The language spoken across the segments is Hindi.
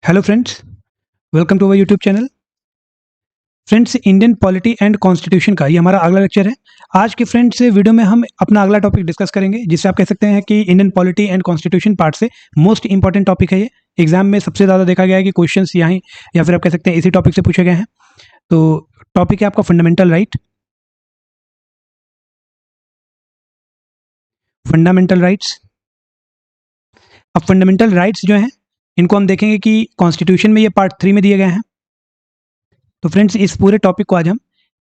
Hello friends, welcome to our YouTube channel. Friends, Indian polity and constitution का ये हमारा अगला लेक्चर है। आज के फ्रेंड्स वीडियो में हम अपना अगला टॉपिक डिस्कस करेंगे, जिससे आप कह सकते हैं कि Indian polity and constitution part से मोस्ट इंपॉर्टेंट टॉपिक है ये। एग्जाम में सबसे ज़्यादा देखा गया है कि क्वेश्चंस यहाँ या फिर आप कह सकते हैं इसी टॉपिक से पूछे गए हैं। तो टॉपिक है आपका फंडामेंटल राइट। Fundamental rights. अब फंडामेंटल राइट्स जो हैं इनको हम देखेंगे कि कॉन्स्टिट्यूशन में ये पार्ट 3 में दिए गए हैं। तो फ्रेंड्स, इस पूरे टॉपिक को आज हम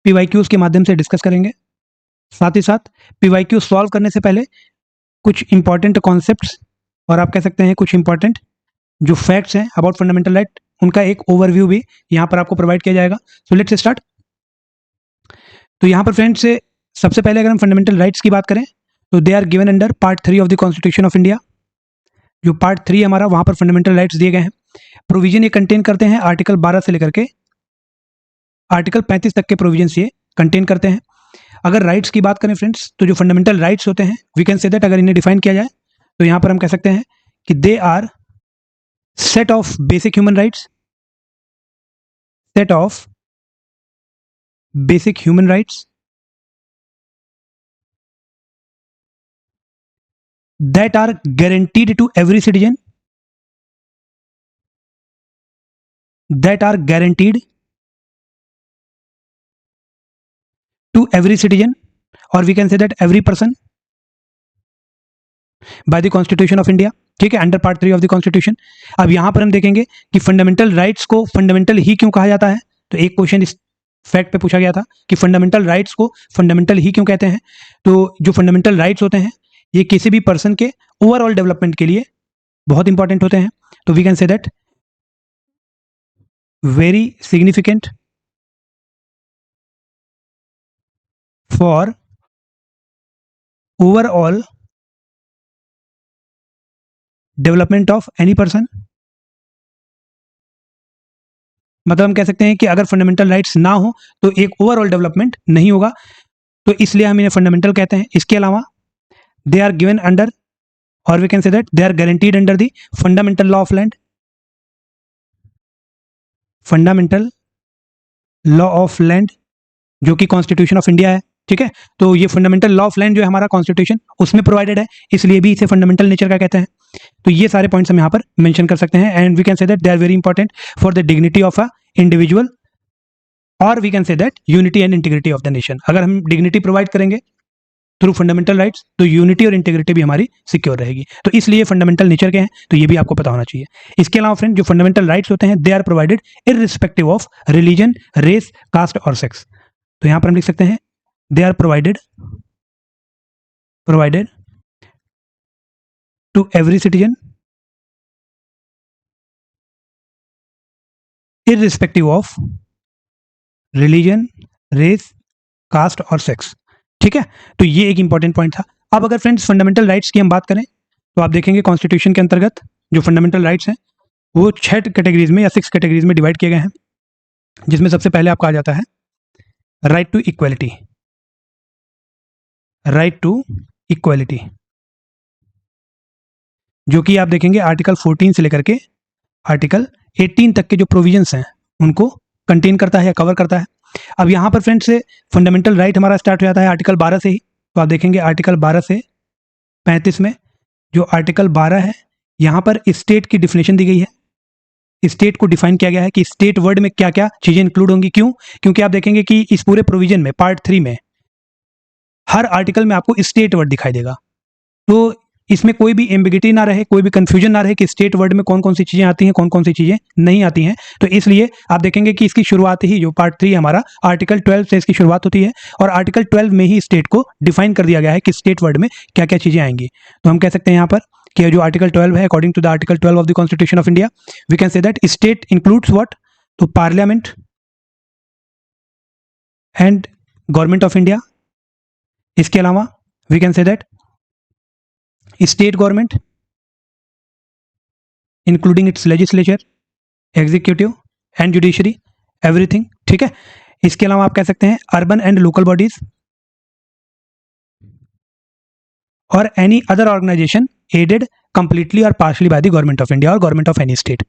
PYQs के माध्यम से डिस्कस करेंगे। साथ ही साथ PYQ सॉल्व करने से पहले कुछ इंपॉर्टेंट कॉन्सेप्ट्स और आप कह सकते हैं कुछ इंपॉर्टेंट जो फैक्ट्स हैं अबाउट फंडामेंटल राइट, उनका एक ओवरव्यू भी यहाँ पर आपको प्रोवाइड किया जाएगा। So let's start. तो यहाँ पर फ्रेंड्स सबसे पहले अगर हम फंडामेंटल राइट्स की बात करें तो they are given under part 3 of the constitution of India. जो पार्ट 3 हमारा, वहाँ पर फंडामेंटल राइट्स दिए गए हैं। प्रोविजन ये कंटेन करते हैं आर्टिकल 12 से लेकर के आर्टिकल 35 तक के प्रोविजंस ये कंटेन करते हैं। अगर राइट्स की बात करें फ्रेंड्स, तो जो फंडामेंटल राइट्स होते हैं, वी कैन से दैट, अगर इन्हें डिफाइन किया जाए तो यहाँ पर हम कह सकते हैं कि they are set of basic human rights, set of basic human rights that are guaranteed to every citizen, that are guaranteed to every citizen, or we can say that every person by the constitution of India। ठीक है, under part 3 of the constitution. अब यहां पर हम देखेंगे कि फंडामेंटल राइट्स को फंडामेंटल ही क्यों कहा जाता है। तो एक क्वेश्चन इस फैक्ट पे पूछा गया था कि फंडामेंटल राइट्स को फंडामेंटल ही क्यों कहते हैं। तो जो फंडामेंटल राइट्स होते हैं ये किसी भी पर्सन के ओवरऑल डेवलपमेंट के लिए बहुत इंपॉर्टेंट होते हैं। तो we can say that very significant for overall development of any person. मतलब हम कह सकते हैं कि अगर फंडामेंटल राइट्स ना हो तो एक ओवरऑल डेवलपमेंट नहीं होगा, तो इसलिए हम इन्हें फंडामेंटल कहते हैं। इसके अलावा दे आर गिवन अंडर, और we can say that they are guaranteed under the fundamental law of land, fundamental law of land जो कि कॉन्स्टिट्यूशन ऑफ इंडिया है। ठीक है, तो ये फंडामेंटल लॉ ऑफ लैंड जो है हमारा कॉन्स्टिट्यूशन, उसमें प्रोवाइडेड है, इसलिए भी इसे फंडामेंटल नेचर का कहते हैं। तो ये सारे पॉइंट्स हम यहाँ पर मेंशन कर सकते हैं, and we can say that they are very important for the dignity of a individual, और we can say that unity and integrity of the nation. अगर हम डिग्निटी प्रोवाइड करेंगे थ्रू फंडामेंटल राइट्स तो यूनिटी और इंटीग्रिटी भी हमारी सिक्योर रहेगी। तो इसलिए फंडामेंटल नेचर के हैं, तो ये भी आपको पता होना चाहिए। इसके अलावा फ्रेंड, जो फंडामेंटल राइट्स होते हैं they are provided irrespective of religion, race, caste और सेक्स। तो यहाँ पर हम लिख सकते हैं they are provided to every citizen irrespective of religion, race, caste और सेक्स। ठीक है, तो ये एक इंपॉर्टेंट पॉइंट था। अब अगर फ्रेंड्स फंडामेंटल राइट्स की हम बात करें तो आप देखेंगे कॉन्स्टिट्यूशन के अंतर्गत जो फंडामेंटल राइट्स हैं वो 6 कैटेगरीज में या 6 कैटेगरीज में डिवाइड किए गए हैं, जिसमें सबसे पहले आपका आ जाता है right to equality. Right to equality जो कि आप देखेंगे आर्टिकल 14 से लेकर के आर्टिकल 18 तक के जो प्रोविजंस हैं उनको कंटेन करता है या कवर करता है। अब यहाँ पर फ्रेंड्स से फंडामेंटल राइट हमारा स्टार्ट हो जाता है आर्टिकल 12 से ही। तो आप देखेंगे आर्टिकल 12 से 35 में जो आर्टिकल 12 है, यहाँ पर स्टेट की डिफिनेशन दी गई है। स्टेट को डिफाइन किया गया है कि स्टेट वर्ड में क्या क्या चीजें इंक्लूड होंगी। क्यों? क्योंकि आप देखेंगे कि इस पूरे प्रोविजन में पार्ट 3 में हर आर्टिकल में आपको स्टेट वर्ड दिखाई देगा, तो इसमें कोई भी एम्बिगिटी ना रहे, कोई भी कंफ्यूजन ना रहे कि स्टेट वर्ड में कौन कौन सी चीजें आती हैं, कौन कौन सी चीजें नहीं आती हैं। तो इसलिए आप देखेंगे कि इसकी शुरुआत ही जो पार्ट 3 हमारा आर्टिकल 12 से इसकी शुरुआत होती है, और आर्टिकल 12 में ही स्टेट को डिफाइन कर दिया गया है कि स्टेट वर्ड में क्या क्या चीजें आएंगी। तो हम कह सकते हैं यहाँ पर कि जो आर्टिकल 12 है, according to the article 12 of the constitution of India, we can say that state includes what, तो parliament and government of India. इसके अलावा we can say that state government including it's legislature, executive and judiciary, everything. ठीक है, इसके अलावा आप कह सकते हैं अर्बन एंड लोकल बॉडीज और any other organisation added completely और partially by the government of India और गवर्नमेंट ऑफ एनी स्टेट।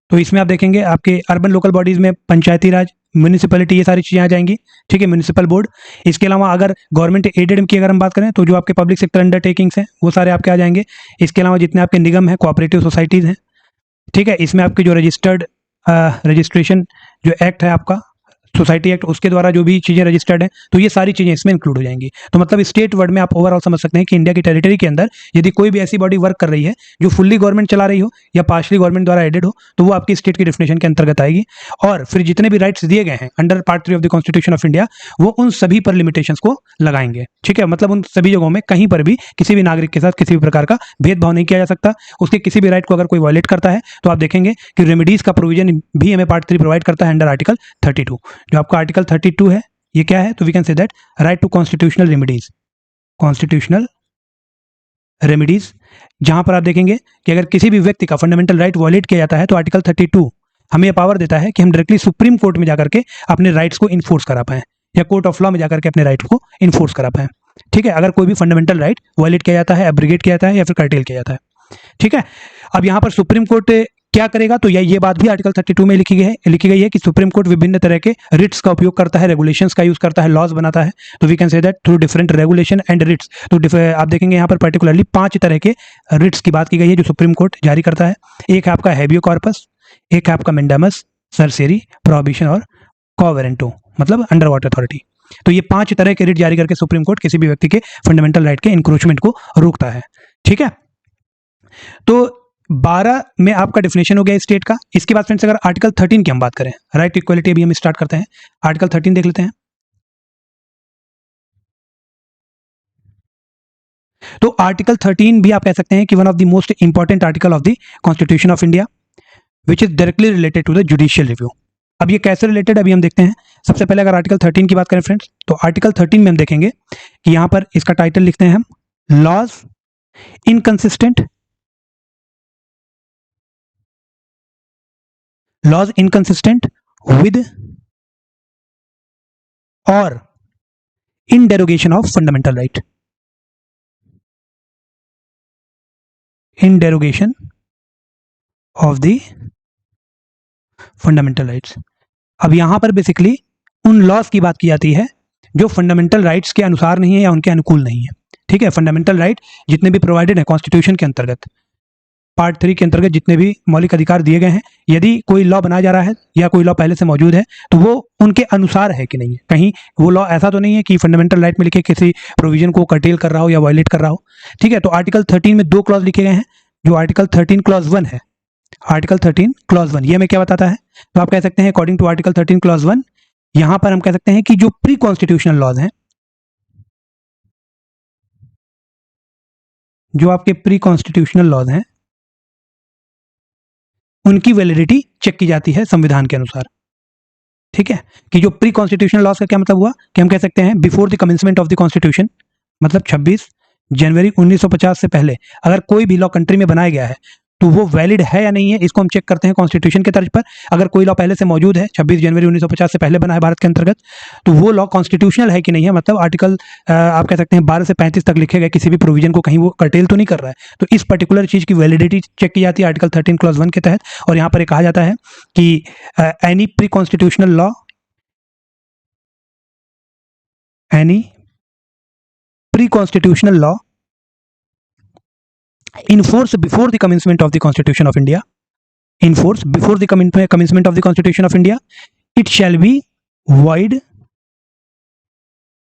तो इसमें आप देखेंगे आपके अर्बन लोकल बॉडीज में पंचायती राज, म्यूनिसिपैलिटी, ये सारी चीज़ें आ जाएंगी। ठीक है, म्यूनिसिपल बोर्ड। इसके अलावा अगर गवर्नमेंट एडेड की अगर हम बात करें तो जो आपके पब्लिक सेक्टर अंडरटेकिंग्स हैं वो सारे आपके आ जाएंगे। इसके अलावा जितने आपके निगम हैं, कोऑपरेटिव सोसाइटीज़ हैं, ठीक है, इसमें आपके जो रजिस्ट्रेशन जो एक्ट है आपका सोसाइटी एक्ट, उसके द्वारा जो भी चीज़ें रजिस्टर्ड हैं, तो ये सारी चीज़ें इसमें इंक्लूड हो जाएंगी। तो मतलब स्टेट वर्ड में आप ओवरऑल समझ सकते हैं कि इंडिया की टेरिटरी के अंदर यदि कोई भी ऐसी बॉडी वर्क कर रही है जो फुल्ली गवर्नमेंट चला रही हो या पार्शली गवर्नमेंट द्वारा एडेड हो, तो वो आपकी स्टेट की डेफिनेशन के अंतर्गत आएगी। और फिर जितने भी राइट्स दिए गए हैं under part 3 of the constitution of India, वो उन सभी पर लिमिटेशंस को लगाएंगे। ठीक है, मतलब उन सभी जगहों में कहीं पर भी किसी भी नागरिक के साथ किसी भी प्रकार का भेदभाव नहीं किया जा सकता। उसके किसी भी राइट को अगर कोई वायलेट करता है तो आप देखेंगे कि रेमेडीज का प्रोविजन भी हमें पार्ट 3 प्रोवाइड करता है अंडर आर्टिकल 32। जो आपका आर्टिकल 32 है, ये क्या है? तो we can say that right to constitutional remedies, constitutional remedies, जहां पर आप देखेंगे कि अगर किसी भी व्यक्ति का फंडामेंटल राइट वायलेट किया जाता है तो आर्टिकल 32 हमें यह पावर देता है कि हम डायरेक्टली सुप्रीम कोर्ट में जाकर के अपने राइट्स को इन्फोर्स करा पाएं या कोर्ट ऑफ लॉ में जाकर के अपने राइट को इन्फोर्स करा पाएं। ठीक है, अगर कोई भी फंडामेंटल राइट वायलेट किया जाता है, एब्रिगेट किया जाता है या फिर कर्टेल किया जाता है। ठीक है, अब यहाँ पर सुप्रीम कोर्ट क्या करेगा? तो ये बात भी आर्टिकल 32 में लिखी गई है कि सुप्रीम कोर्ट विभिन्न तरह के रिट्स का उपयोग करता है, रेगुलेशंस का यूज करता है, लॉज बनाता है। तो we can say that through different regulation and writs. तो आप देखेंगे यहाँ पर पर्टिकुलरली 5 तरह के रिट्स की बात की गई है जो सुप्रीम कोर्ट जारी करता है। एक है आपका हैबियो कॉर्पस, एक है आपका मेंडामस, सरसेरी, प्रोहिबिशन और कोवेरेंटो, मतलब अंडर वाटर अथॉरिटी। तो ये 5 तरह के रिट जारी करके सुप्रीम कोर्ट किसी भी व्यक्ति के फंडामेंटल राइट के इंक्रोचमेंट को रोकता है। ठीक है, तो 12 में आपका डिफिनेशन हो गया स्टेट का। इसके बाद फ्रेंड्स अगर आर्टिकल 13 की हम बात करें, राइट टू इक्वलिटी, अभी हम स्टार्ट करते हैं। आर्टिकल 13 देख लेते हैं। तो आर्टिकल 13 भी आप कह सकते हैं कि one of the most important article of the constitution of India, which is directly related to the judicial review. अब ये कैसे रिलेटेड, अभी हम देखते हैं। सबसे पहले अगर आर्टिकल 13 की बात करें फ्रेंड्स, तो आर्टिकल 13 में हम देखेंगे कि यहां पर इसका टाइटल लिखते हैं हम, laws inconsistent with or in derogation of fundamental right, in derogation of the fundamental rights। अब यहां पर बेसिकली उन लॉज की बात की जाती है जो फंडामेंटल राइट्स के अनुसार नहीं है या उनके अनुकूल नहीं है। ठीक है, फंडामेंटल राइट जितने भी प्रोवाइडेड है कॉन्स्टिट्यूशन के अंतर्गत, पार्ट 3 के अंतर्गत जितने भी मौलिक अधिकार दिए गए हैं, यदि कोई लॉ बनाया जा रहा है या कोई लॉ पहले से मौजूद है तो वो उनके अनुसार है कि नहीं है। कहीं वो लॉ ऐसा तो नहीं है कि फंडामेंटल राइट में लिखे किसी प्रोविजन को कर्टेल कर रहा हो या वायलेट कर रहा हो। ठीक है, तो आर्टिकल 13 में 2 क्लॉज लिखे गए हैं। जो आर्टिकल 13 क्लॉज 1 है, आर्टिकल 13 क्लॉज 1, ये हमें क्या बताता है? तो आप कह सकते हैं अकॉर्डिंग टू आर्टिकल 13 क्लॉज 1, यहां पर हम कह सकते हैं कि जो प्री कॉन्स्टिट्यूशनल लॉज हैं, जो आपके प्री कॉन्स्टिट्यूशनल लॉज हैं, उनकी वैलिडिटी चेक की जाती है संविधान के अनुसार। ठीक है, कि जो प्री कॉन्स्टिट्यूशनल लॉज का क्या मतलब हुआ कि हम कह सकते हैं before the commencement of the constitution, मतलब 26 जनवरी 1950 से पहले अगर कोई भी लॉ कंट्री में बनाया गया है तो वो वैलिड है या नहीं है, इसको हम चेक करते हैं कॉन्स्टिट्यूशन के तर्ज पर। अगर कोई लॉ पहले से मौजूद है, 26 जनवरी 1950 से पहले बना है भारत के अंतर्गत, तो वो लॉ कॉन्स्टिट्यूशनल है कि नहीं है, मतलब आर्टिकल आप कह सकते हैं 12 से 35 तक लिखे गए किसी भी प्रोविजन को कहीं वो कर्टेल तो नहीं कर रहा है। तो इस पर्टिकुलर चीज की वैलिडिटी चेक की जाती है आर्टिकल 13 क्लॉज 1 के तहत। और यहाँ पर कहा जाता है कि any pre constitutional law, any pre constitutional law in force before the commencement of the Constitution of India, in force before the commencement of the Constitution of India, it shall be void,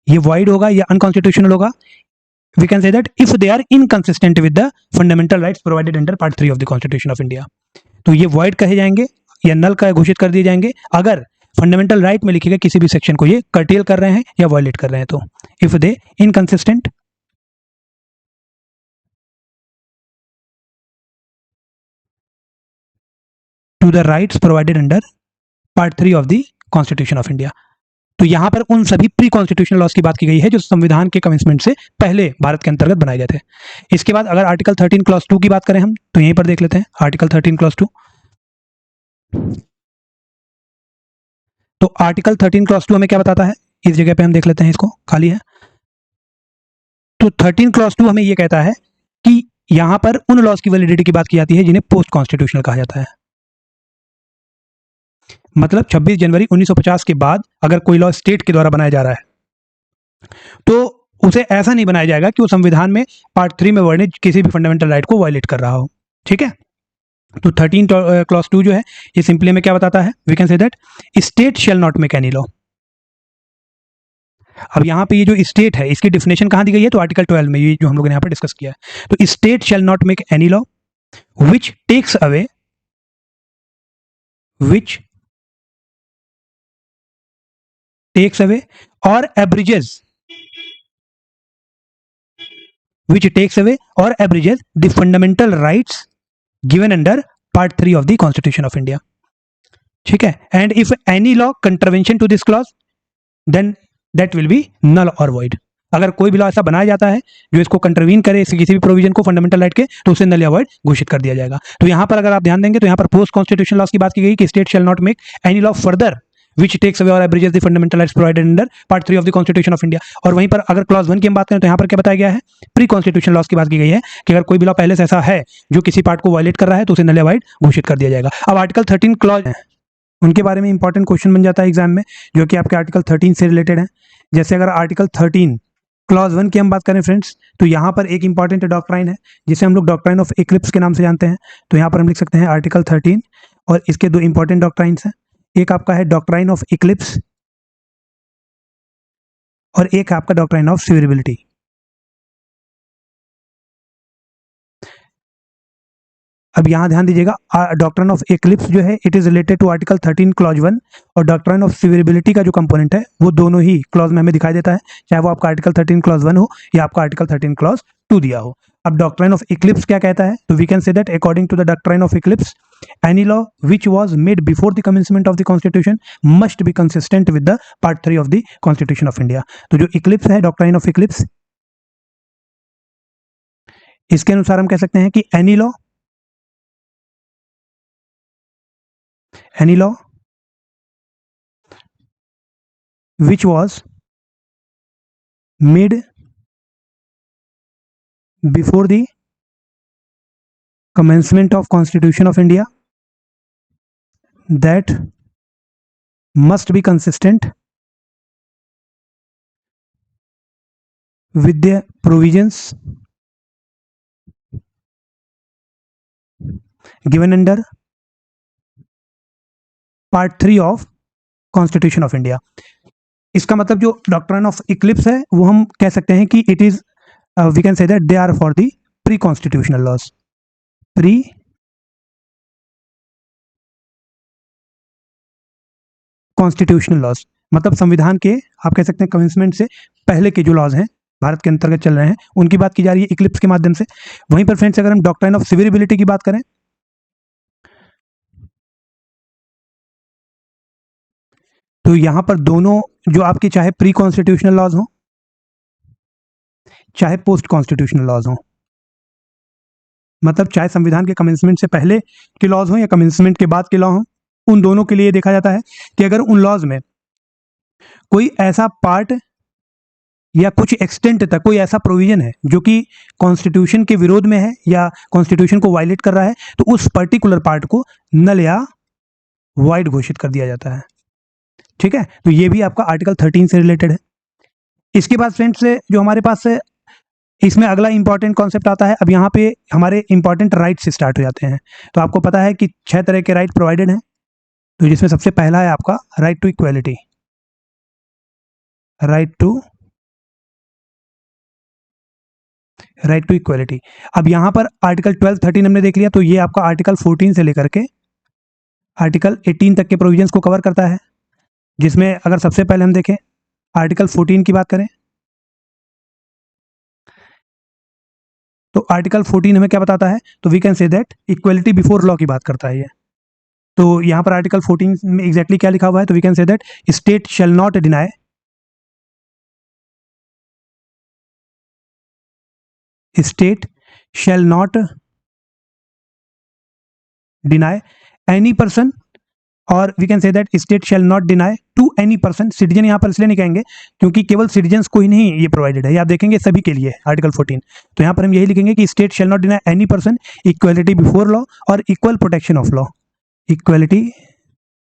ये void होगा या unconstitutional होगा। We can say that if they are inconsistent with the fundamental rights provided under Part 3 of the Constitution of India, तो ये void कहे जाएंगे या null का घोषित कर दिए जाएंगे अगर फंडामेंटल राइट में लिखे गए किसी भी सेक्शन को ये कर्टेल कर रहे हैं या वायलेट कर रहे हैं। तो if they inconsistent to the rights provided under Part 3 of the Constitution of India, तो यहां पर उन सभी प्री कॉन्स्टिट्यूशनल लॉज की बात की गई है जो संविधान के कमेंसमेंट से पहले भारत के अंतर्गत बनाए गए थे। इसके बाद अगर आर्टिकल 13 क्लॉज 2 की बात करें हम, तो यहीं पर देख लेते हैं आर्टिकल 13 क्लॉज 2। तो आर्टिकल 13 क्लॉज 2 हमें क्या बताता है, इस जगह पे हम देख लेते हैं, इसको खाली है। तो 13 क्लॉज 2 हमें यह कहता है कि यहां पर उन लॉज की वैलिडिटी की बात की जाती है जिन्हें पोस्ट कॉन्स्टिट्यूशनल कहा जाता है। मतलब 26 जनवरी 1950 के बाद अगर कोई लॉ स्टेट के द्वारा बनाया जा रहा है तो उसे ऐसा नहीं बनाया जाएगा कि वो संविधान में पार्ट 3 में वर्णित किसी भी फंडामेंटल राइट को वायलेट कर रहा हो। ठीक है, तो 13 क्लॉज 2 जो है ये सिंपली में क्या बताता है, we can say that state shall not make any law. अब यहाँ पे ये जो स्टेट है इसकी डिफिनेशन कहाँ दी गई है, तो आर्टिकल 12 में, ये जो हम लोगों ने यहाँ पर डिस्कस किया है। तो state shall not make any law which takes away or abridges the fundamental rights given under part 3 of the Constitution of India. ठीक है, and if any law contravention to this clause then that will be null or void. अगर कोई भी लॉ ऐसा बनाया जाता है जो इसको कंट्रवीन करे, इसके किसी भी प्रोविजन को फंडामेंटल राइट के, तो उसे नल या वॉइड घोषित कर दिया जाएगा। तो यहाँ पर अगर आप ध्यान देंगे तो यहाँ पर पोस्ट कॉन्स्टिट्यूशन लॉस की बात की गई कि state shall not make any law further which takes away or abridges the fundamental rights provided under part 3 of the Constitution of India। और वहीं पर अगर क्लॉज 1 की हम बात करें तो यहाँ पर क्या बताया गया है, प्री कॉन्स्टिट्यूशन लॉस की बात की गई है कि अगर कोई भी लॉ पहले से ऐसा है जो किसी पार्ट को वायलेट कर रहा है तो उसे नल या वॉइड घोषित कर दिया जाएगा। अब आर्टिकल 13 क्लॉज है, उनके बारे में इंपॉर्टेंट क्वेश्चन बन जाता है एग्जाम में, जो कि आपके आर्टिकल 13 से रिलेटेड है। जैसे अगर आर्टिकल 13 क्लॉज 1 की हम बात करें फ्रेंड्स, तो यहाँ पर एक इंपॉर्टेंट डॉक्ट्राइन है जिसे हम लोग डॉक्ट्राइन ऑफ इक्लिप्स के नाम से जानते हैं। तो यहाँ पर हम लिख सकते हैं आर्टिकल 13 और इसके दो इंपॉर्टेंट डॉक्ट्राइन्स हैं, एक आपका है डॉक्ट्राइन ऑफ इक्लिप्स और एक है आपका डॉक्ट्राइन ऑफ सीवरेबिलिटी। अब यहां ध्यान दीजिएगा, डॉक्ट्राइन ऑफ इक्लिप्स जो है it is related to article 13 clause 1 और डॉक्ट्राइन ऑफ सीवरेबिलिटी का जो कंपोनेंट है वो दोनों ही क्लॉज में हमें दिखाई देता है, चाहे वो आपका आर्टिकल 13 क्लॉज 1 हो या आपका आर्टिकल 13 क्लॉज 2 दिया हो। अब डॉक्ट्राइन ऑफ इक्लिप्स क्या कहता है, तो we can say that according to the doctrine of eclipse any law which was made before the commencement of the constitution must be consistent with the part 3 of the constitution of India। तो जो इक्लिप्स है, डॉक्ट्राइन ऑफ इक्लिप्स, इसके अनुसार हम कह सकते हैं कि any law which was made before the commencement of Constitution of India that must be consistent with the provisions given under part 3 of Constitution of India। इसका मतलब जो डॉक्ट्राइन ऑफ इक्लिप्स है वो हम कह सकते हैं कि it is we can say that they are for the pre constitutional laws, pre constitutional laws मतलब संविधान के, आप कह सकते हैं कमेंसमेंट से पहले के जो लॉज हैं भारत के अंतर्गत चल रहे हैं उनकी बात की जा रही है इक्लिप्स के माध्यम से। वहीं पर फ्रेंड्स अगर हम डॉक्ट्राइन ऑफ सीवरेबिलिटी की बात करें तो यहां पर दोनों जो आपके चाहे प्री कॉन्स्टिट्यूशनल लॉज हो चाहे पोस्ट कॉन्स्टिट्यूशनल लॉज हो, मतलब चाहे संविधान के कमेंसमेंट से पहले के लॉज हो या कमेंसमेंट के बाद के लॉ हो, उन दोनों के लिए देखा जाता है कि अगर उन लॉज में कोई ऐसा पार्ट या कुछ एक्सटेंट तक कोई ऐसा प्रोविजन है जो कि कॉन्स्टिट्यूशन के विरोध में है या कॉन्स्टिट्यूशन को वायलेट कर रहा है, तो उस पर्टिकुलर पार्ट को नल या वॉइड घोषित कर दिया जाता है। ठीक है, तो ये भी आपका आर्टिकल 13 से रिलेटेड है। इसके बाद फ्रेंड्स जो हमारे पास है इसमें अगला इंपॉर्टेंट कॉन्सेप्ट आता है। अब यहाँ पे हमारे इंपॉर्टेंट राइट्स स्टार्ट हो जाते हैं। तो आपको पता है कि 6 तरह के राइट प्रोवाइडेड हैं, तो जिसमें सबसे पहला है आपका right to equality, right to equality. अब यहाँ पर आर्टिकल 12, 13 हमने देख लिया, तो ये आपका आर्टिकल 14 से लेकर के आर्टिकल 18 तक के प्रोविजंस को कवर करता है, जिसमें अगर सबसे पहले हम देखें आर्टिकल 14 की बात करें तो आर्टिकल 14 हमें क्या बताता है, तो we can say that equality before law की बात करता है ये। तो यहाँ पर आर्टिकल 14 में एग्जैक्टली क्या लिखा हुआ है, तो we can say that state shall not deny any person, और we can say that state shall not deny to any person. Citizen यहाँ पर इसलिए नहीं कहेंगे क्योंकि केवल सिटीजन्स को ही नहीं ये प्रोवाइडेड है, ये आप देखेंगे सभी के लिए आर्टिकल 14। तो यहाँ पर हम यही लिखेंगे कि state shall not deny any person equality before law और equal protection of law, equality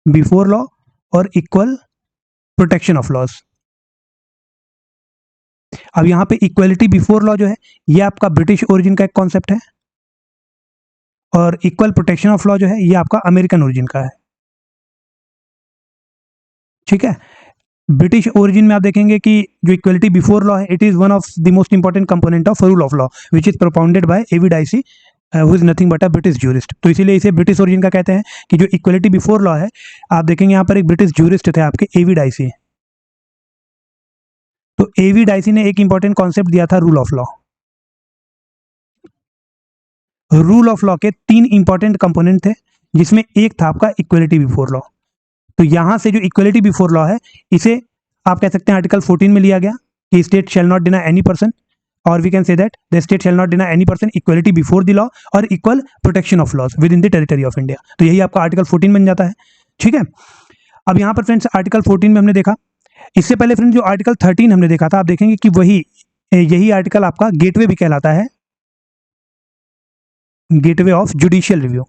before law और इक्वल प्रोटेक्शन ऑफ लॉज। अब यहां पे इक्वलिटी बिफोर लॉ जो है ये आपका ब्रिटिश ओरिजिन का एक कॉन्सेप्ट है, और इक्वल प्रोटेक्शन ऑफ लॉ जो है ये आपका अमेरिकन ओरिजिन का है। ठीक है, ब्रिटिश ओरिजिन में आप देखेंगे कि जो इक्वलिटी बिफोर लॉ है, it is one of the most important component of rule of law which is propounded by AV Dicey who is nothing but a British jurist. तो इसीलिए इसे ब्रिटिश ओरिजिन का कहते हैं कि जो इक्वलिटी बिफोर लॉ है, आप देखेंगे यहाँ पर एक ब्रिटिश ज्यूरिस्ट थे आपके एवी डाइसी। तो एवी डाइसी ने एक इंपॉर्टेंट कॉन्सेप्ट दिया था rule of law. Rule of law के तीन इंपॉर्टेंट कंपोनेंट थे, जिसमें एक था आपका इक्वलिटी बिफोर लॉ। तो यहां से जो इक्वलिटी बिफोर लॉ है, इसे आप कह सकते हैं आर्टिकल 14 में लिया गया कि state shall not deny any person, और we can say that the state shall not deny any person equality before the law और equal protection of laws with in the territory of India. तो यही आपका आर्टिकल 14 बन जाता है। ठीक है, अब यहां पर फ्रेंड्स आर्टिकल 14 में हमने देखा, इससे पहले फ्रेंड्स जो आर्टिकल 13 हमने देखा था, आप देखेंगे कि यही आर्टिकल आपका गेटवे भी कहलाता है, गेटवे ऑफ जुडिशियल रिव्यू।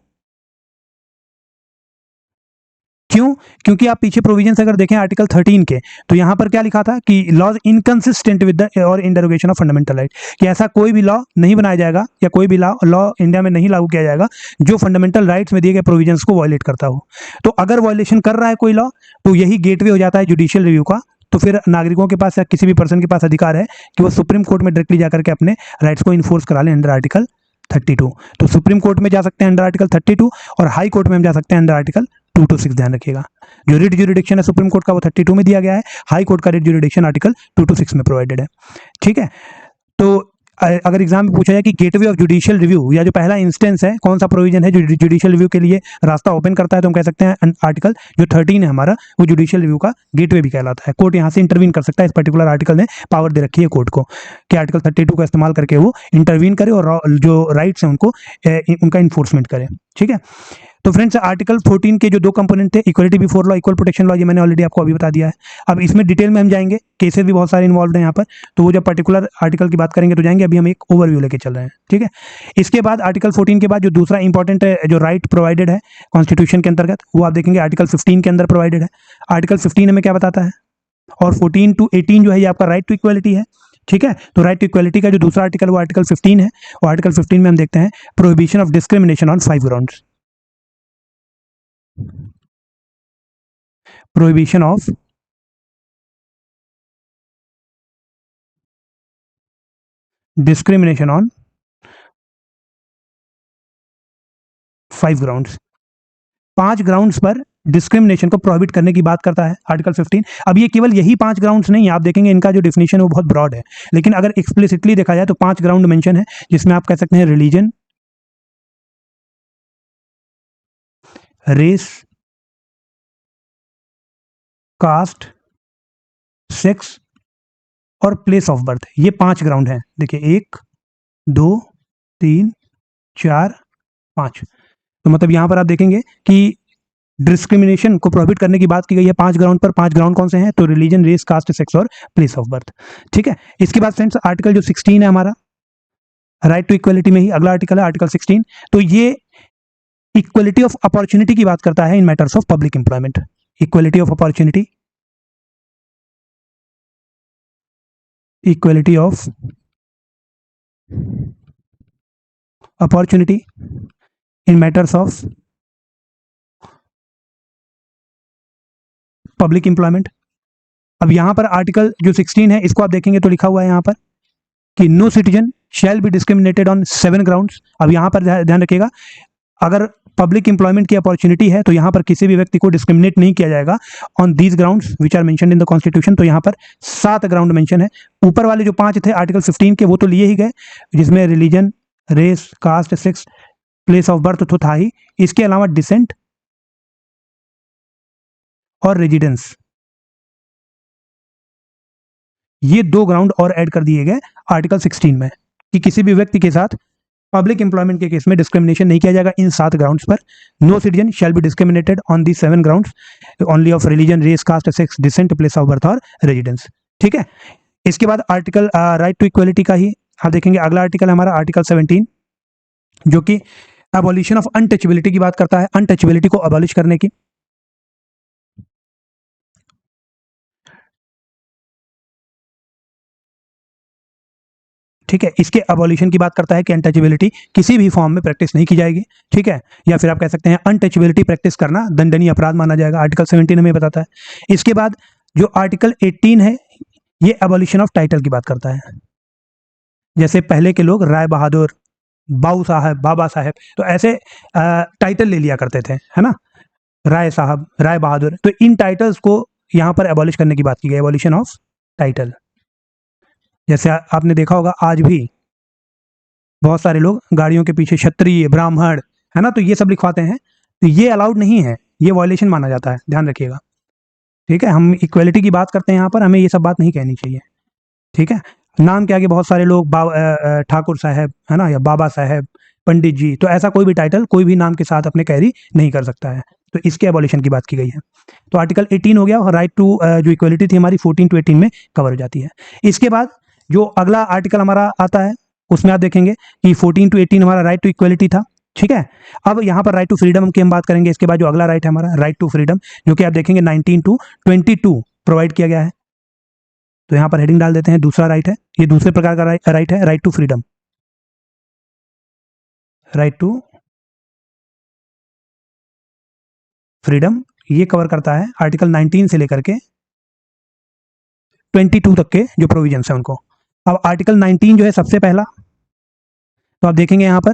क्यों? क्योंकि आप पीछे प्रोविजंस अगर देखें आर्टिकल 13 के, तो यहां पर क्या लिखा था कि लॉज इनकंसिस्टेंट विद द और इन डेरोगेशन ऑफ फंडामेंटल राइट, कि ऐसा कोई भी लॉ नहीं बनाया जाएगा या कोई भी लॉ इंडिया में नहीं लागू किया जाएगा जो फंडामेंटल राइट्स में दिए गए प्रोविजंस को वायलेट करता हो। तो अगर वायलेशन कर रहा है कोई लॉ, तो यही गेटवे हो जाता है जुडिशियल रिव्यू का। तो फिर नागरिकों के पास या किसी भी पर्सन के पास अधिकार है कि वो सुप्रीम कोर्ट में डायरेक्टली जाकर के अपने राइट्स को इन्फोर्स करा लें अंडर आर्टिकल 32। तो सुप्रीम कोर्ट में जा सकते हैं अंडर आर्टिकल 32, और हाई कोर्ट में हम जा सकते हैं अंडर आर्टिकल 226। ध्यान रखिएगा, जो रिट ज्यूरिडिक्शन है सुप्रीम कोर्ट का वो 32 में दिया गया है, हाई कोर्ट का रिट ज्यूरिडिक्शन आर्टिकल 226 में प्रोवाइडेड है। ठीक है, तो अगर एग्जाम में पूछा जाए कि गेटवे ऑफ जुडिशियल रिव्यू या जो पहला इंस्टेंस है, कौन सा प्रोविजन है जो जुडिशियल रिव्यू के लिए रास्ता ओपन करता है, तो हम कह सकते हैं आर्टिकल जो 13 है हमारा, वो जुडिशियल रिव्यू का गेटवे भी कहलाता है। कोर्ट यहाँ से इंटरवीन कर सकता है, इस पर्टिकुलर आर्टिकल ने पावर दे रखी है कोर्ट को कि आर्टिकल 32 का इस्तेमाल करके वो इंटरवीन करे और जो राइट्स हैं उनको उनका इन्फोर्समेंट करे। ठीक है, तो फ्रेंड्स आर्टिकल 14 के जो दो कंपोनेंट थे, equality before law, equal protection law, ये मैंने ऑलरेडी आपको अभी बता दिया है। अब इसमें डिटेल में हम जाएंगे, केसेस भी बहुत सारे इन्वॉल्व हैं यहाँ पर, तो वो जब पर्टिकुलर आर्टिकल की बात करेंगे तो जाएंगे, अभी हम एक ओवरव्यू लेके चल रहे हैं। ठीक है, इसके बाद आर्टिकल 14 के बाद जो दूसरा इंपॉर्टेंट है जो राइट प्रोवाइडेड है कॉन्स्टिट्यूशन के अंतर्गत, वो आप देखेंगे आर्टिकल 15 के अंदर प्रोवाइडेड है। आर्टिकल 15 हमें क्या बताता है, और 14 to 18 जो है ये आपका राइट टू इक्वलिटी है। ठीक है, तो राइट टू इक्वलिटी का जो दूसरा आर्टिकल वो आर्टिकल 15 है, और आर्टिकल 15 में हम देखते हैं prohibition of discrimination on 5 grounds. prohibition of discrimination on 5 grounds. 5 grounds पर डिस्क्रिमिनेशन को प्रोहिबिट करने की बात करता है आर्टिकल 15। अब ये केवल यही 5 ग्राउंड्स नहीं है, आप देखेंगे इनका जो डिफिनेशन है वो बहुत ब्रॉड है, लेकिन अगर एक्सप्लिसिटली देखा जाए तो 5 ग्राउंड मेंशन है, जिसमें आप कह सकते हैं रिलीजन, रेस, कास्ट, सेक्स और प्लेस ऑफ बर्थ। ये 5 ग्राउंड हैं। देखिए 1 2 3 4 5। तो मतलब यहां पर आप देखेंगे कि डिस्क्रिमिनेशन को प्रोहिबिट करने की बात की गई है 5 ग्राउंड पर। 5 ग्राउंड कौन से हैं, तो रिलीजन, रेस, कास्ट, सेक्स और प्लेस ऑफ बर्थ। ठीक है, इसके बाद फ्रेंड्स आर्टिकल जो 16 है हमारा, राइट टू इक्वलिटी में ही अगला आर्टिकल है आर्टिकल 16। तो ये इक्वलिटी ऑफ अपॉर्चुनिटी की बात करता है इन matters of public employment. Equality of opportunity, equality of opportunity in matters of public employment. अब यहां पर आर्टिकल जो 16 है इसको आप देखेंगे तो लिखा हुआ है यहां पर कि no citizen shall be discriminated on 7 grounds. अब यहां पर ध्यान रखिएगा, अगर पब्लिक एम्प्लॉयमेंट की अपॉर्चुनिटी है तो यहां पर किसी भी व्यक्ति को डिस्क्रिमिनेट नहीं किया जाएगा on these grounds which are mentioned in the constitution. तो यहां पर 7 ग्राउंड मेंशन है। ऊपर वाले जो 5 थे आर्टिकल 15 के वो तो लिए ही गए, जिसमें religion, race, caste, sex, place of birth तो था ही। इसके अलावा डिसेंट और रेजिडेंस, ये 2 ग्राउंड और ऐड कर दिए गए आर्टिकल 16 में कि किसी भी व्यक्ति के साथ पब्लिक एम्प्लॉयमेंट के केस में डिस्क्रिमिनेशन नहीं किया जाएगा इन 7 ग्राउंड्स पर। No citizen shall be discriminated on the 7 grounds only of religion, race, caste, sex, descent, place of birth और रेजिडेंस। ठीक है, इसके बाद आर्टिकल राइट टू इक्वलिटी का ही आप देखेंगे अगला आर्टिकल हमारा आर्टिकल 17, जो कि अबॉलिशन ऑफ अनटचेबिलिटी की बात करता है, अनटचेबिलिटी को अबॉलिश करने की। ठीक है, इसके अबॉलिशन की बात करता है कि अनटचेबिलिटी किसी भी फॉर्म में प्रैक्टिस नहीं की जाएगी, ठीक है, या फिर आप कह सकते हैं अनटचेबिलिटी प्रैक्टिस करना दंडनीय अपराध माना जाएगा, आर्टिकल 17 हमें बताता है। इसके बाद जो आर्टिकल 18 है ये अबॉलिशन ऑफ टाइटल की बात करता है। जैसे पहले के लोग राय बहादुर, बाऊ साहब, बाबा साहब, तो ऐसे टाइटल ले लिया करते थे, है ना, राय साहब, राय बहादुर, तो इन टाइटल्स को यहाँ पर एबॉलिश करने की बात की गई, एबॉलिशन ऑफ टाइटल। जैसे आपने देखा होगा आज भी बहुत सारे लोग गाड़ियों के पीछे क्षत्रिय, ब्राह्मण, है ना, तो ये सब लिखवाते हैं, तो ये अलाउड नहीं है, ये वायलेशन माना जाता है, ध्यान रखिएगा, ठीक है। हम इक्वलिटी की बात करते हैं यहाँ पर, हमें ये सब बात नहीं कहनी चाहिए, ठीक है। नाम के आगे बहुत सारे लोग ठाकुर साहब, है ना, या बाबा साहब, पंडित जी, तो ऐसा कोई भी टाइटल कोई भी नाम के साथ अपने कैरी नहीं कर सकता है, तो इसके एबॉलिशन की बात की गई है। तो आर्टिकल 18 हो गया, और राइट टू जो इक्वलिटी थी हमारी 14 to 18 में कवर हो जाती है। इसके बाद जो अगला आर्टिकल हमारा आता है उसमें आप देखेंगे कि 14 to 18 हमारा राइट टू इक्वलिटी था, ठीक है। अब यहाँ पर राइट टू फ्रीडम की हम बात करेंगे। इसके बाद जो अगला राइट है हमारा राइट टू फ्रीडम, जो कि आप देखेंगे 19 to 22 प्रोवाइड किया गया है। तो यहाँ पर हेडिंग डाल देते हैं, दूसरा राइट है, ये दूसरे प्रकार का राइट है, right to freedom, right to freedom, ये कवर करता है आर्टिकल 19 से लेकर के 22 तक के जो प्रोविजंस है उनको। अब आर्टिकल 19 जो है सबसे पहला, तो आप देखेंगे यहाँ पर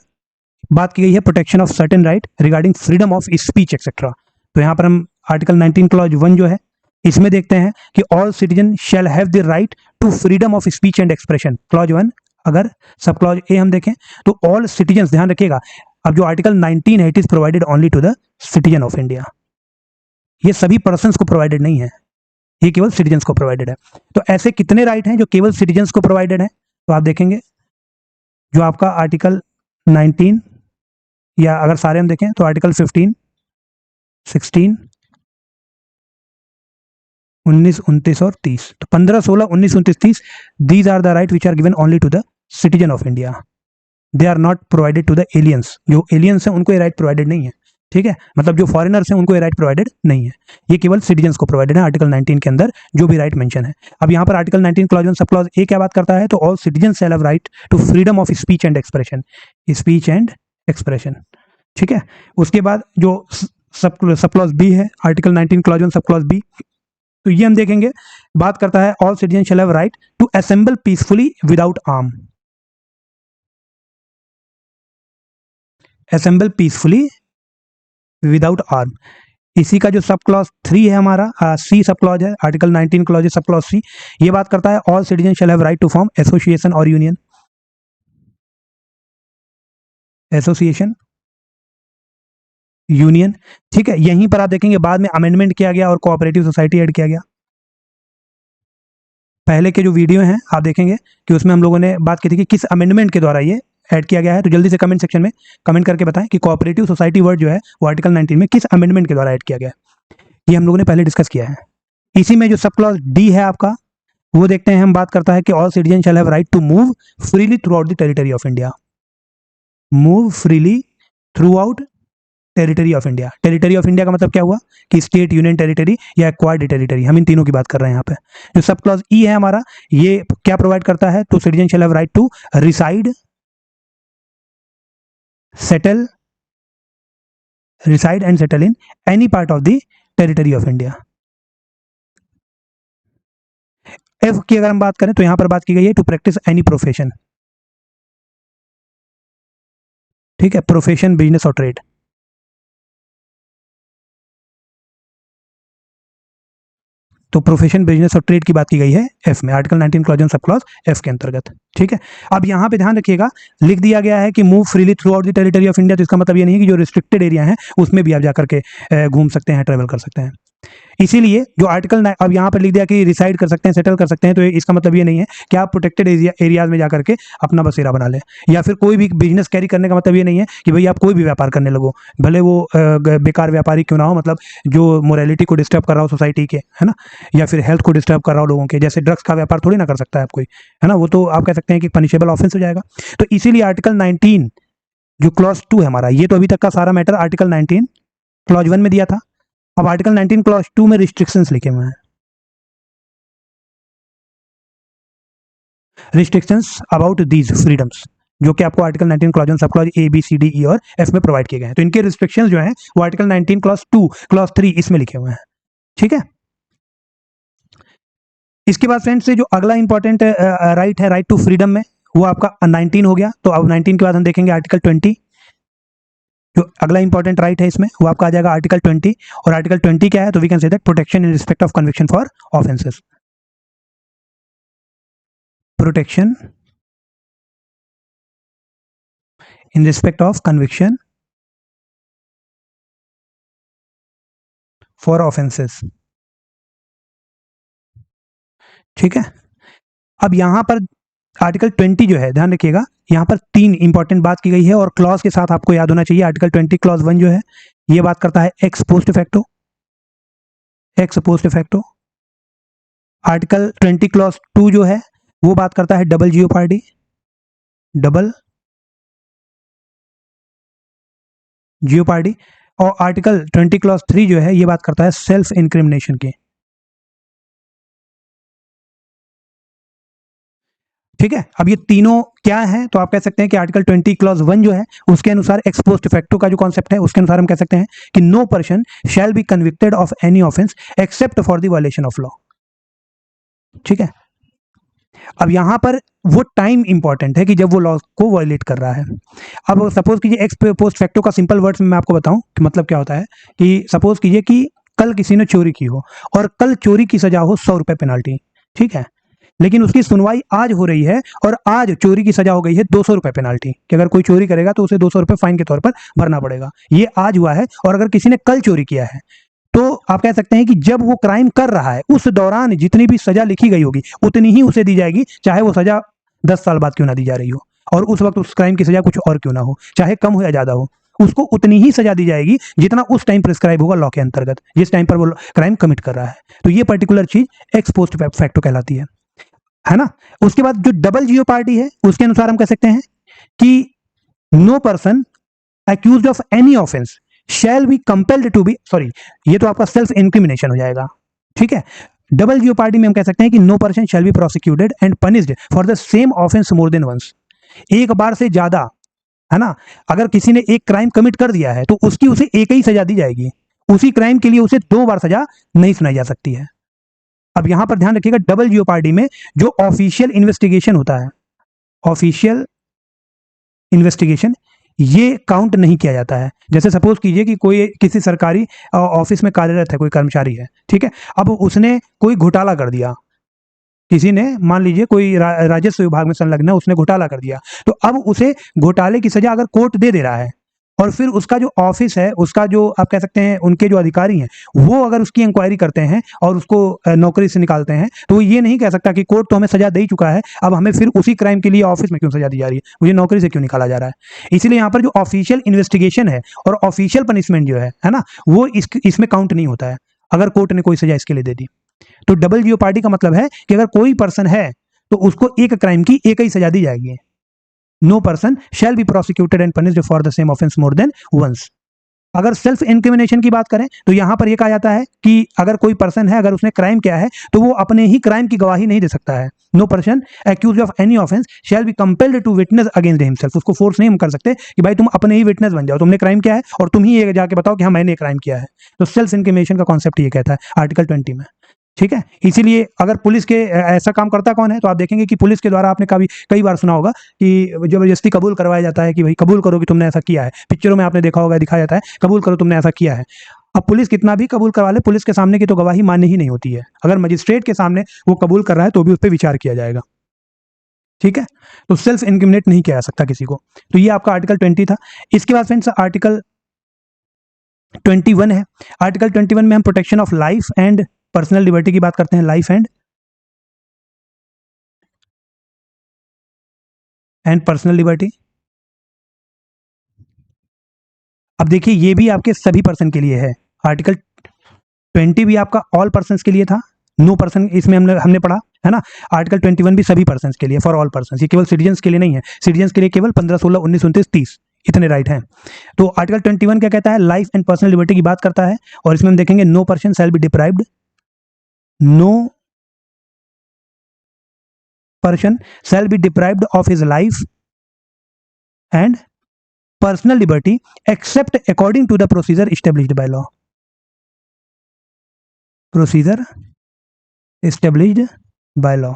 बात की गई है protection of certain right regarding freedom of speech etcetera. तो यहाँ पर हम आर्टिकल 19 क्लॉज 1 जो है इसमें देखते हैं कि all citizen shall have the right to freedom of speech and expression, clause 1। अगर सब क्लॉज ए हम देखें तो ऑल सिटीजन, ध्यान रखिएगा, अब जो आर्टिकल 19 है it is provided only to the citizen of India, ये सभी पर्सन्स को प्रोवाइडेड नहीं है, ये केवल सिटीजन्स को प्रोवाइडेड है। तो ऐसे कितने राइट हैं जो केवल सिटीजन्स को प्रोवाइडेड है, तो आप देखेंगे जो आपका आर्टिकल 19, या अगर सारे हम देखें तो आर्टिकल 15, 16, 19, 29 और 30, तो 15, 16, 19, 29, 30, these are the right which are given only to the citizen of India, they are not provided to the aliens. जो एलियंस हैं उनको ये राइट प्रोवाइडेड नहीं है, ठीक है, मतलब जो फॉरेनर्स हैं उनको ये राइट प्रोवाइडेड नहीं है, ये केवल सिटीजन्स को प्रोवाइडेड है आर्टिकल 19 के अंदर जो भी राइट मेंशन है। अब यहाँ पर आर्टिकल 19 क्लॉज 1 सब क्लॉज ए क्या बात करता है, तो all citizen shall have right to freedom of speech and expression, speech and expression, ठीक है। उसके बाद जो सब क्लॉज बी है article 19 clause 1 sub clause B, तो ये हम देखेंगे बात करता है all citizen shall have right to assemble peacefully without arm, assemble peacefully without arm. इसी का जो सब क्लॉज 3 है हमारा सी सब क्लॉज है article 19 clause sub clause C, ये बात करता है all citizen shall have right to form association और यूनियन, एसोसिएशन यूनियन, ठीक है। यहीं पर आप देखेंगे बाद में अमेंडमेंट किया गया और कोऑपरेटिव सोसाइटी ऐड किया गया। पहले के जो वीडियो हैं आप देखेंगे कि उसमें हम लोगों ने बात की थी कि किस अमेंडमेंट के द्वारा ये ऐड किया गया है, तो जल्दी से कमेंट सेक्शन में कमेंट करके बताएं कि कोऑपरेटिव सोसाइटी वर्ड जो है वो आर्टिकल 19 में किस अमेंडमेंट के द्वारा ऐड किया गया है, ये हम लोगों ने पहले डिस्कस किया है। इसी में जो सब क्लॉज डी है आपका, वो देखते हैं हम, बात करता है कि all citizen shall have right to move freely throughout the territory of India, move freely throughout territory of India. Territory of India का मतलब क्या हुआ कि स्टेट, यूनियन टेरिटरी या एक्वायर्ड टेरिटरी, हम इन तीनों की बात कर रहे हैं यहाँ पे। जो सब क्लॉज ई है हमारा, ये क्या प्रोवाइड करता है, तो citizen shall have right to reside, settle, reside and settle in any part of the territory of India. F की अगर हम बात करें तो यहां पर बात की गई है टू प्रैक्टिस एनी प्रोफेशन, ठीक है, प्रोफेशन, बिजनेस और ट्रेड। तो प्रोफेशन, बिजनेस और ट्रेड की बात की गई है एफ में, article 19 clause sub clause F के अंतर्गत, ठीक है। अब यहाँ पे ध्यान रखिएगा, लिख दिया गया है कि move freely throughout the territory of India, तो इसका मतलब ये नहीं है कि जो रिस्ट्रिक्टेड एरिया है उसमें भी आप जाकर के घूम सकते हैं, ट्रेवल कर सकते हैं। इसीलिए जो आर्टिकल अब यहाँ पर लिख दिया कि रिसाइड कर सकते हैं, सेटल कर सकते हैं, तो इसका मतलब ये नहीं है कि आप प्रोटेक्टेड एरियाज में जाकर के अपना बसेरा बना लें, या फिर कोई भी बिजनेस कैरी करने का मतलब ये नहीं है कि भाई आप कोई भी व्यापार करने लगो, भले वो बेकार व्यापारी क्यों ना हो, मतलब जो मोरालिटी को डिस्टर्ब कर रहा हो सोसाइटी के, है ना, या फिर हेल्थ को डिस्टर्ब कर रहा हो लोगों के, जैसे ड्रग्स का व्यापार थोड़ी ना कर सकता है आप कोई, है ना, वो तो आप कह सकते हैं कि पनिशेबल ऑफेंस हो जाएगा। तो इसीलिए आर्टिकल 19 जो क्लॉज 2 है हमारा, ये तो अभी तक का सारा मैटर आर्टिकल 19 क्लॉज 1 में दिया था। अब आर्टिकल 19 क्लॉज 2 में रिस्ट्रिक्शंस लिखे हुए हैं। रिस्ट्रिक्शंस अबाउट दीज फ्रीडम्स, जो कि आपको article 19 clause 1 sub clause A B C D E और एफ में प्रोवाइड किए गए हैं। तो इनके रिस्ट्रिक्शंस जो हैं वो आर्टिकल 19 क्लॉज 2 क्लॉज 3 इसमें लिखे हुए हैं। ठीक है, इसके बाद फ्रेंड्स से जो अगला इंपॉर्टेंट राइट है, राइट टू फ्रीडम में, वो आपका 19 हो गया। तो अब 19 के बाद हम देखेंगे आर्टिकल 20। जो अगला इंपॉर्टेंट राइट है इसमें वो आपका आ जाएगा आर्टिकल 20। और आर्टिकल 20 क्या है? तो we can say that protection in respect of conviction for offences, protection in respect of conviction for offenses। ठीक है, अब यहां पर आर्टिकल 20 जो है, ध्यान रखिएगा, यहां पर 3 इंपॉर्टेंट बात की गई है और क्लॉज के साथ आपको याद होना चाहिए। आर्टिकल 20 क्लॉज 1 जो है ये बात करता है x post इफेक्टो, x post इफेक्टो। Article 20 clause 2 जो है वो बात करता है डबल जियोपार्डी, डबल जियोपार्डी। और आर्टिकल 20 क्लॉज 3 जो है ये बात करता है सेल्फ इंक्रिमिनेशन की। ठीक है, अब ये तीनों क्या है? तो आप कह सकते हैं कि आर्टिकल 20 क्लॉज 1 जो है उसके अनुसार एक्स पोस्ट इफेक्टो का जो कॉन्सेप्ट है उसके अनुसार हम कह सकते हैं कि no person shall be convicted of any offence except for the violation of law. ठीक है, अब यहां पर वो टाइम इंपॉर्टेंट है कि जब वो लॉ को वायलेट कर रहा है। अब सपोज कीजिए एक्स पोस्ट फैक्टो का सिंपल वर्ड्स में मैं आपको बताऊं कि मतलब क्या होता है, कि सपोज कीजिए कि कल किसी ने चोरी की हो और कल चोरी की सजा हो 100 रुपए पेनाल्टी। ठीक है, लेकिन उसकी सुनवाई आज हो रही है और आज चोरी की सजा हो गई है 200 रुपए पेनाल्टी, कि अगर कोई चोरी करेगा तो उसे 200 रुपए फाइन के तौर पर भरना पड़ेगा। ये आज हुआ है। और अगर किसी ने कल चोरी किया है तो आप कह सकते हैं कि जब वो क्राइम कर रहा है उस दौरान जितनी भी सजा लिखी गई होगी उतनी ही उसे दी जाएगी, चाहे वो सजा 10 साल बाद क्यों ना दी जा रही हो और उस वक्त उस क्राइम की सजा कुछ और क्यों ना हो, चाहे कम हो या ज्यादा हो, उसको उतनी ही सजा दी जाएगी जितना उस टाइम प्रिस्क्राइब होगा लॉ के अंतर्गत, जिस टाइम पर वो क्राइम कमिट कर रहा है। तो ये पर्टिकुलर चीज एक्स पोस्ट फैक्टो कहलाती है ना। उसके बाद जो डबल जियो पार्टी है उसके अनुसार हम कह सकते हैं कि no person accused of any offense shall be compelled to be, sorry ये तो आपका सेल्फ इंक्रिमिनेशन हो जाएगा। ठीक है, डबल जियो पार्टी में हम कह सकते हैं कि no person shall be prosecuted and punished for the same offence more than once, एक बार से ज्यादा, है ना। अगर किसी ने एक क्राइम कमिट कर दिया है तो उसकी उसे एक ही सजा दी जाएगी, उसी क्राइम के लिए उसे 2 बार सजा नहीं सुनाई जा सकती है। अब यहां पर ध्यान रखिएगा, डबल जियो पार्टी में जो ऑफिशियल इन्वेस्टिगेशन होता है, ऑफिशियल इन्वेस्टिगेशन, ये काउंट नहीं किया जाता है। जैसे सपोज कीजिए कि कोई किसी सरकारी ऑफिस में कार्यरत है, कोई कर्मचारी है, ठीक है, अब उसने कोई घोटाला कर दिया, किसी ने मान लीजिए कोई राजस्व विभाग में संलग्न है, उसने घोटाला कर दिया, तो अब उसे घोटाले की सजा अगर कोर्ट दे दे रहा है और फिर उसका जो ऑफिस है, उसका जो आप कह सकते हैं उनके जो अधिकारी हैं वो अगर उसकी इंक्वायरी करते हैं और उसको नौकरी से निकालते हैं, तो वो ये नहीं कह सकता कि कोर्ट तो हमें सजा दे ही चुका है, अब हमें फिर उसी क्राइम के लिए ऑफिस में क्यों सजा दी जा रही है, मुझे नौकरी से क्यों निकाला जा रहा है। इसीलिए यहाँ पर जो ऑफिशियल इन्वेस्टिगेशन है और ऑफिशियल पनिशमेंट जो है ना, वो इसमें काउंट नहीं होता है अगर कोर्ट ने कोई सजा इसके लिए दे दी। तो डबल जियो पार्टी का मतलब है कि अगर कोई पर्सन है तो उसको एक क्राइम की एक ही सजा दी जाएगी। No person shall be prosecuted and punished for the same offence more than once. अगर सेल्फ इंक्रिमिनेशन की बात करें तो यहां पर यह कहा जाता है कि अगर कोई पर्सन है, अगर उसने क्राइम किया है तो वो अपने ही क्राइम की गवाही नहीं दे सकता है। No person accused of any offence shall be compelled to witness against himself. उसको फोर्स नहीं हम कर सकते कि भाई तुम अपने ही विटनेस बन जाओ, तुमने क्राइम किया है और तुम ही ये जाके बताओ कि हाँ मैंने क्राइम किया है। तो सेल्फ इंक्रिमिनेशन का कॉन्सेप्ट ये कहता है आर्टिकल 20 में। ठीक है, इसीलिए अगर पुलिस के ऐसा काम करता कौन है, तो आप देखेंगे कि पुलिस के द्वारा आपने कई बार सुना होगा कि जबरदस्ती कबूल करवाया जाता है कि भाई कबूल करो कि तुमने ऐसा किया है। पिक्चरों में आपने देखा होगा, दिखाया जाता है कबूल करो तुमने ऐसा किया है। अब पुलिस कितना भी कबूल करवा ले, पुलिस के सामने की तो गवाही मान्य ही नहीं होती है। अगर मजिस्ट्रेट के सामने वो कबूल कर रहा है तो भी उस पर विचार किया जाएगा। ठीक है, तो सेल्फ इंक्रिमिनेट नहीं किया जा सकता किसी को। तो ये आपका आर्टिकल 20 था। इसके बाद फ्रेंड्स आर्टिकल 21 है। आर्टिकल 21 में हम protection of life and personal liberty की बात करते हैं, लाइफ एंड पर्सनल लिबर्टी। अब देखिए ये भी आपके सभी पर्सन के लिए है। आर्टिकल 20 भी आपका ऑल पर्सन के लिए था, नो पर्सन इसमें हमने पढ़ा है ना। आर्टिकल 21 भी सभी पर्सन के लिए, फॉर ऑल पर्सन, ये केवल सिटीजन्स के लिए नहीं है। सिटीजन्स के लिए केवल 15, 16, 19, 29, 30 इतने राइट हैं। तो आर्टिकल 21 क्या कहता है, लाइफ एंड पर्सनल लिबर्टी की बात करता है और इसमें हम देखेंगे no person shall be deprived, no person shall be deprived of his life and personal liberty except according to the procedure established by law. Procedure established by law.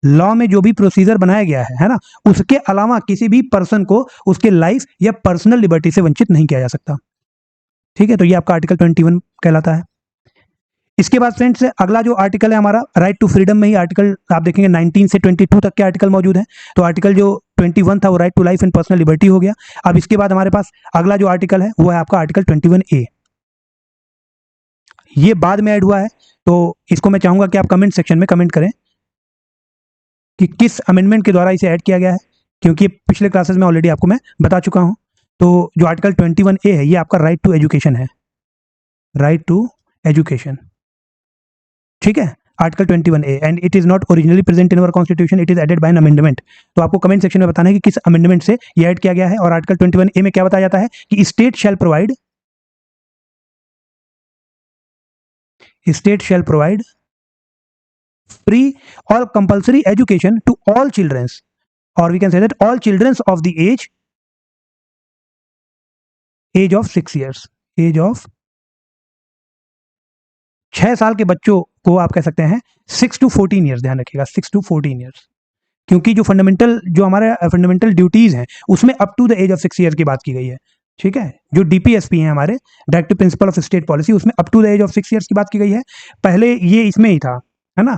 Law में जो भी प्रोसीजर बनाया गया है ना, उसके अलावा किसी भी पर्सन को उसके लाइफ या पर्सनल लिबर्टी से वंचित नहीं किया जा सकता। ठीक है, तो ये आपका आर्टिकल 21 कहलाता है। इसके बाद फ्रेंड्स अगला जो आर्टिकल है हमारा राइट टू फ्रीडम में ही आर्टिकल आप देखेंगे 19 से 22 तक के आर्टिकल मौजूद हैं। तो आर्टिकल जो 21 था वो right to life and personal liberty हो गया। अब इसके बाद हमारे पास अगला जो आर्टिकल है वो है आपका आर्टिकल 21A। ये बाद में ऐड हुआ है, तो इसको मैं चाहूंगा कि आप कमेंट सेक्शन में कमेंट करें कि किस अमेंडमेंट के द्वारा इसे ऐड किया गया है, क्योंकि पिछले क्लासेस में ऑलरेडी आपको मैं बता चुका हूं। तो जो आर्टिकल 21A है ये आपका राइट टू एजुकेशन है, राइट टू एजुकेशन। ठीक है, article 21A and it is not originally present in our constitution, it is added by an amendment. तो आपको कमेंट सेक्शन में बताना है कि किस अमेंडमेंट से ये ऐड किया गया है। और आर्टिकल 21A में क्या बताया जाता है कि state shall provide free or compulsory education to all children, or we can say that all children of the age of 6 years, age of 6 साल के बच्चों को आप कह सकते हैं 6 to 14 ईयर्स, ध्यान रखिएगा 6 to 14 ईयर्स, क्योंकि जो हमारे फंडामेंटल ड्यूटीज हैं उसमें up to the age of 6 year की बात की गई है। ठीक है, जो डीपीएसपी है हमारे directive principle of state policy, उसमें up to the age of 6 years की बात की गई है। पहले ये इसमें ही था, है ना,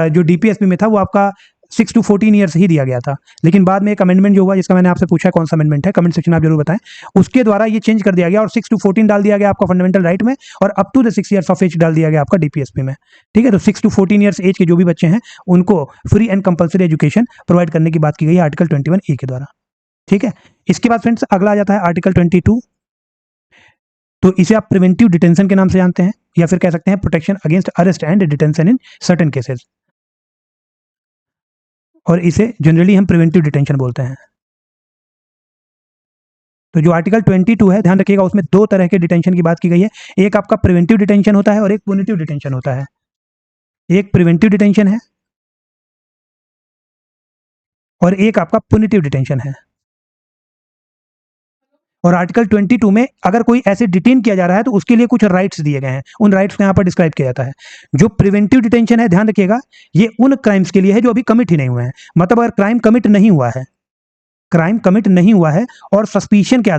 जो डीपीएसपी में था वो आपका 6 to 14 ईयर्स ही दिया गया था। लेकिन बाद में एक अमेंडमेंट जो हुआ, जिसका मैंने आपसे पूछा कौन सा अमेंडमेंट है, कमेंट सेक्शन में आप जरूर बताएं, उसके द्वारा ये चेंज कर दिया गया और 6 to 14 डाल दिया गया आपका फंडामेंटल राइट में, और up to the 6 years of age डाल दिया गया आपका डीपीएसपी में। ठीक है, तो 6 to 14 ईयर्स एज के जो भी बच्चे हैं उनको free and compulsory education provide करने की बात की गई है आर्टिकल 21A के द्वारा। ठीक है, इसके बाद फ्रेंड्स अगला आ जाता है आर्टिकल 22। तो इसे आप प्रिवेंटिव डिटेंशन के नाम से जानते हैं, या फिर कह सकते हैं protection against arrest and detention in certain cases, और इसे जनरली हम प्रिवेंटिव डिटेंशन बोलते हैं। तो जो आर्टिकल 22 है ध्यान रखिएगा, उसमें 2 तरह के डिटेंशन की बात की गई है। एक आपका प्रिवेंटिव डिटेंशन होता है और एक पुनिटिव डिटेंशन होता है। एक प्रिवेंटिव डिटेंशन है और एक आपका पुनिटिव डिटेंशन है। और आर्टिकल 22 में अगर कोई ऐसे डिटेन किया जा रहा है तो उसके लिए कुछ राइट्स दिए गए हैं, उन राइट्स को यहाँ पर डिस्क्राइब किया जाता है। जो प्रिवेंटिव डिटेंशन है ध्यान रखिएगा, ये उन क्राइम्स के लिए है जो अभी कमिट ही नहीं हुए हैं। मतलब अगर क्राइम कमिट नहीं हुआ है, क्राइम कमिट नहीं हुआ है और सस्पिशन के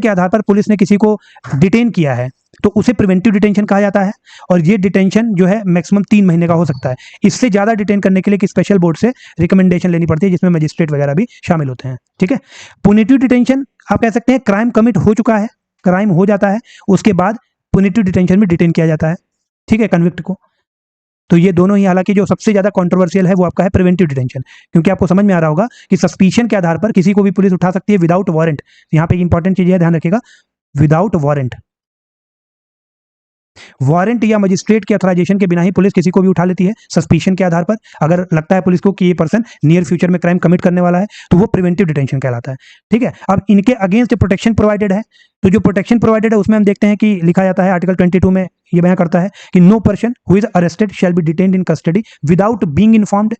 आधार पर पुलिस ने किसी को डिटेन किया है तो उसे प्रिवेंटिव डिटेंशन कहा जाता है। और ये डिटेंशन जो है मैक्सिमम 3 महीने का हो सकता है। इससे ज्यादा डिटेन करने के लिए एक स्पेशल बोर्ड से रिकमेंडेशन लेनी पड़ती है, जिसमें मजिस्ट्रेट वगैरह भी शामिल होते हैं। ठीक है, पुनिटिव डिटेंशन आप कह सकते हैं क्राइम कमिट हो चुका है, क्राइम हो जाता है, उसके बाद पुनिटिव डिटेंशन में डिटेन किया जाता है। ठीक है, कन्विक्ट को। तो ये दोनों ही, हालांकि जो सबसे ज्यादा कंट्रोवर्शियल है वो आपका है प्रिवेंटिव डिटेंशन, क्योंकि आपको समझ में आ रहा होगा कि सस्पिशन के आधार पर किसी को भी पुलिस उठा सकती है विदाउट वारंट। यहाँ पे इंपॉर्टेंट चीज है, ध्यान रखिएगा, विदाउट वारंट। वारंट या मजिस्ट्रेट के ऑथराइजेशन के बिना ही पुलिस किसी को भी उठा लेती है सस्पिशन के आधार पर। अगर लगता है पुलिस को कि ये पर्सन नियर फ्यूचर में क्राइम कमिट करने वाला है तो वो प्रिवेंटिव डिटेंशन कहलाता है। ठीक है, अब इनके अगेंस्ट प्रोटेक्शन प्रोवाइडेड है। तो जो प्रोटेक्शन प्रोवाइडेड है उसमें हम देखते हैं कि लिखा जाता है आर्टिकल 22 में, ये बयान करता है कि no person who is arrested shall be detained in custody without being informed.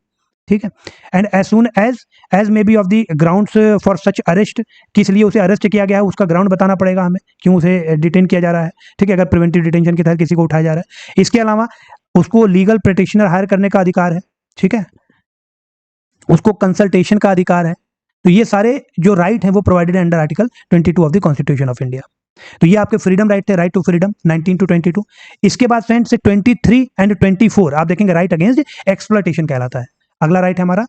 ठीक है, and as soon as may be of the grounds for such arrest, किस लिए उसे अरेस्ट किया गया है उसका ग्राउंड बताना पड़ेगा हमें, क्यों उसे डिटेन किया जा रहा है। ठीक है, अगर प्रिवेंटिव डिटेंशन के तहत किसी को उठाया जा रहा है। इसके अलावा उसको लीगल प्रोटेक्शनर हायर करने का अधिकार है। ठीक है, उसको कंसल्टेशन का अधिकार है। तो ये सारे जो राइट हैं वो provided under article 22 of the constitution of India. तो ये आपके फ्रीडम राइट थे, राइट टू फ्रीडम 19 to 22। इसके बाद फ्रेंड्स से 23 एंड 24 आप देखेंगे राइट अगेंस्ट एक्सप्लॉयटेशन कहलाता है। अगला राइट है हमारा,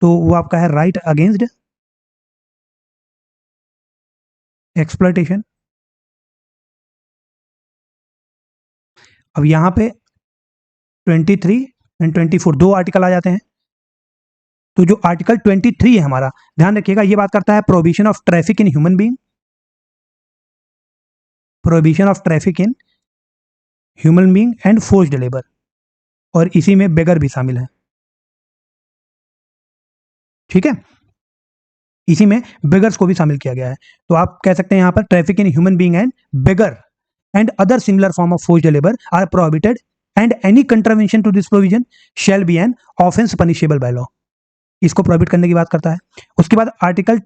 तो वो आपका है राइट अगेंस्ट एक्सप्लॉयटेशन। अब यहां पे 23 एंड 24 2 आर्टिकल आ जाते हैं। तो जो आर्टिकल 23 है हमारा, ध्यान रखिएगा, ये बात करता है prohibition of traffic in human being, prohibition of traffic in human being and forced labour, और इसी में बेगर भी शामिल है। ठीक है, इसी में बेगर्स को भी शामिल किया गया है। तो आप कह सकते हैं यहां पर traffic in human being and begar and other similar form of forced labour are prohibited and any contravention to this provision shall be an offence punishable by law. इसको प्रोहिबिट करने की बात करता है। उसके बाद आर्टिकल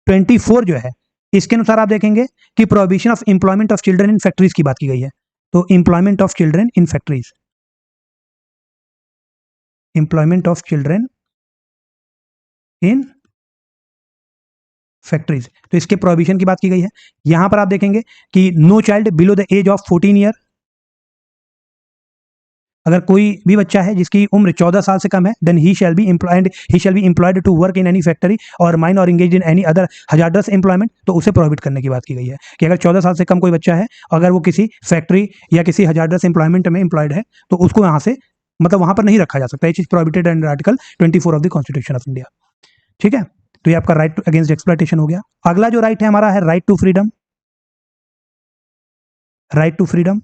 24 जो है, इसके अनुसार आप देखेंगे कि prohibition of employment of children in factories की बात की गई है। तो employment of children in factories, employment of children in factories, तो इसके प्रोहिबिशन की बात की गई है। यहां पर आप देखेंगे कि no child below the age of 14 year, अगर कोई भी बच्चा है जिसकी उम्र 14 साल से कम है, then he shall be employed to work in any factory और माइन और engage in any other hazardous employment, तो उसे प्रोहिबिट करने की बात की गई है कि अगर 14 साल से कम कोई बच्चा है, अगर वो किसी फैक्ट्री या किसी हजार्डस एम्प्लॉयमेंट में एम्प्लॉयड है, तो उसको यहाँ से मतलब वहां पर नहीं रखा जा सकता। ये चीज prohibited under article 24 of the constitution of India. ठीक है, तो ये आपका राइट टू अगेंस्ट एक्सप्लॉयटेशन हो गया। अगला जो राइट है हमारा है right to freedom. Right to freedom,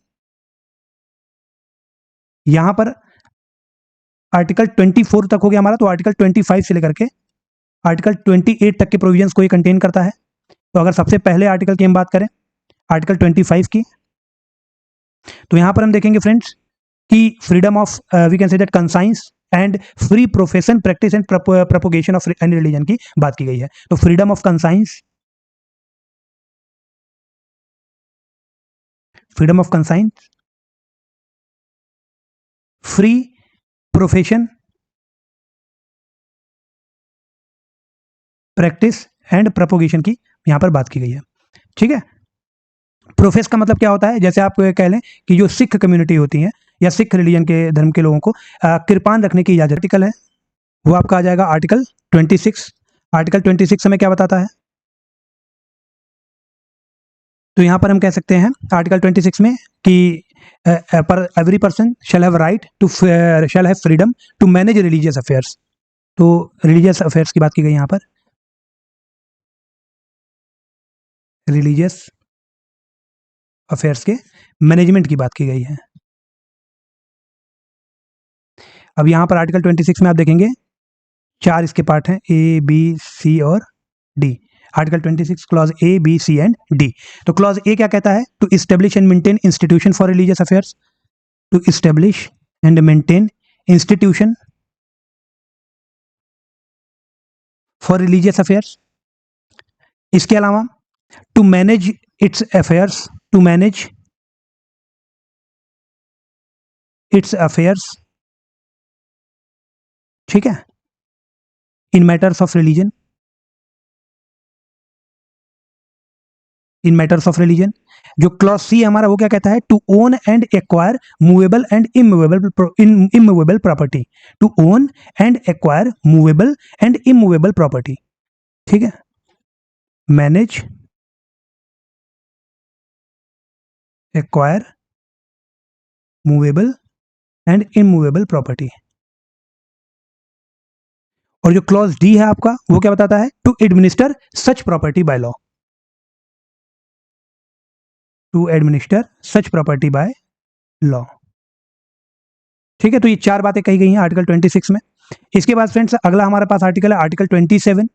यहां पर आर्टिकल 24 तक हो गया हमारा, तो आर्टिकल 25 से लेकर के आर्टिकल 28 तक के प्रोविजंस को ये कंटेन करता है। तो अगर सबसे पहले आर्टिकल की हम बात करें, आर्टिकल 25 की, तो यहां पर हम देखेंगे फ्रेंड्स कि freedom of we can say that conscience and free profession practice and propagation of any religion की बात की गई है। तो freedom of conscience, freedom of conscience, free profession practice and propagation की यहां पर बात की गई है। ठीक है, प्रोफेस का मतलब क्या होता है, जैसे आप कह लें कि जो सिख कम्युनिटी होती है या सिख रिलीजन के धर्म के लोगों को कृपान रखने की इजाजत आर्टिकल है, वो आपका आ जाएगा आर्टिकल 26। आर्टिकल 26 हमें क्या बताता है, तो यहां पर हम कह सकते हैं आर्टिकल 26 में कि पर every person shall have right to shall have freedom to manage religious affairs. तो रिलीजियस अफेयर्स की बात की गई यहां पर, रिलीजियस अफेयर्स के मैनेजमेंट की बात की गई है। अब यहां पर आर्टिकल 26 में आप देखेंगे 4 इसके पार्ट हैं, ए बी सी और D. Article 26 clause A B C and D. तो क्लॉज ए क्या कहता है, to establish and maintain institution for religious affairs, to establish and maintain institution for religious affairs. इसके अलावा to manage it's affairs, to manage it's affairs, ठीक है, इन matters of religion, in matters of religion. जो क्लॉज सी हमारा वो क्या कहता है, to own and acquire movable and immovable property, to own and acquire movable and immovable property. ठीक है, manage, acquire, movable and immovable property. और जो क्लॉज डी है आपका वो क्या बताता है, to administer such property by law, to administer such property by law. ठीक है, तो ये 4 बातें कही गई हैं आर्टिकल 26 में। इसके बाद फ्रेंड्स अगला हमारे पास आर्टिकल है आर्टिकल 27।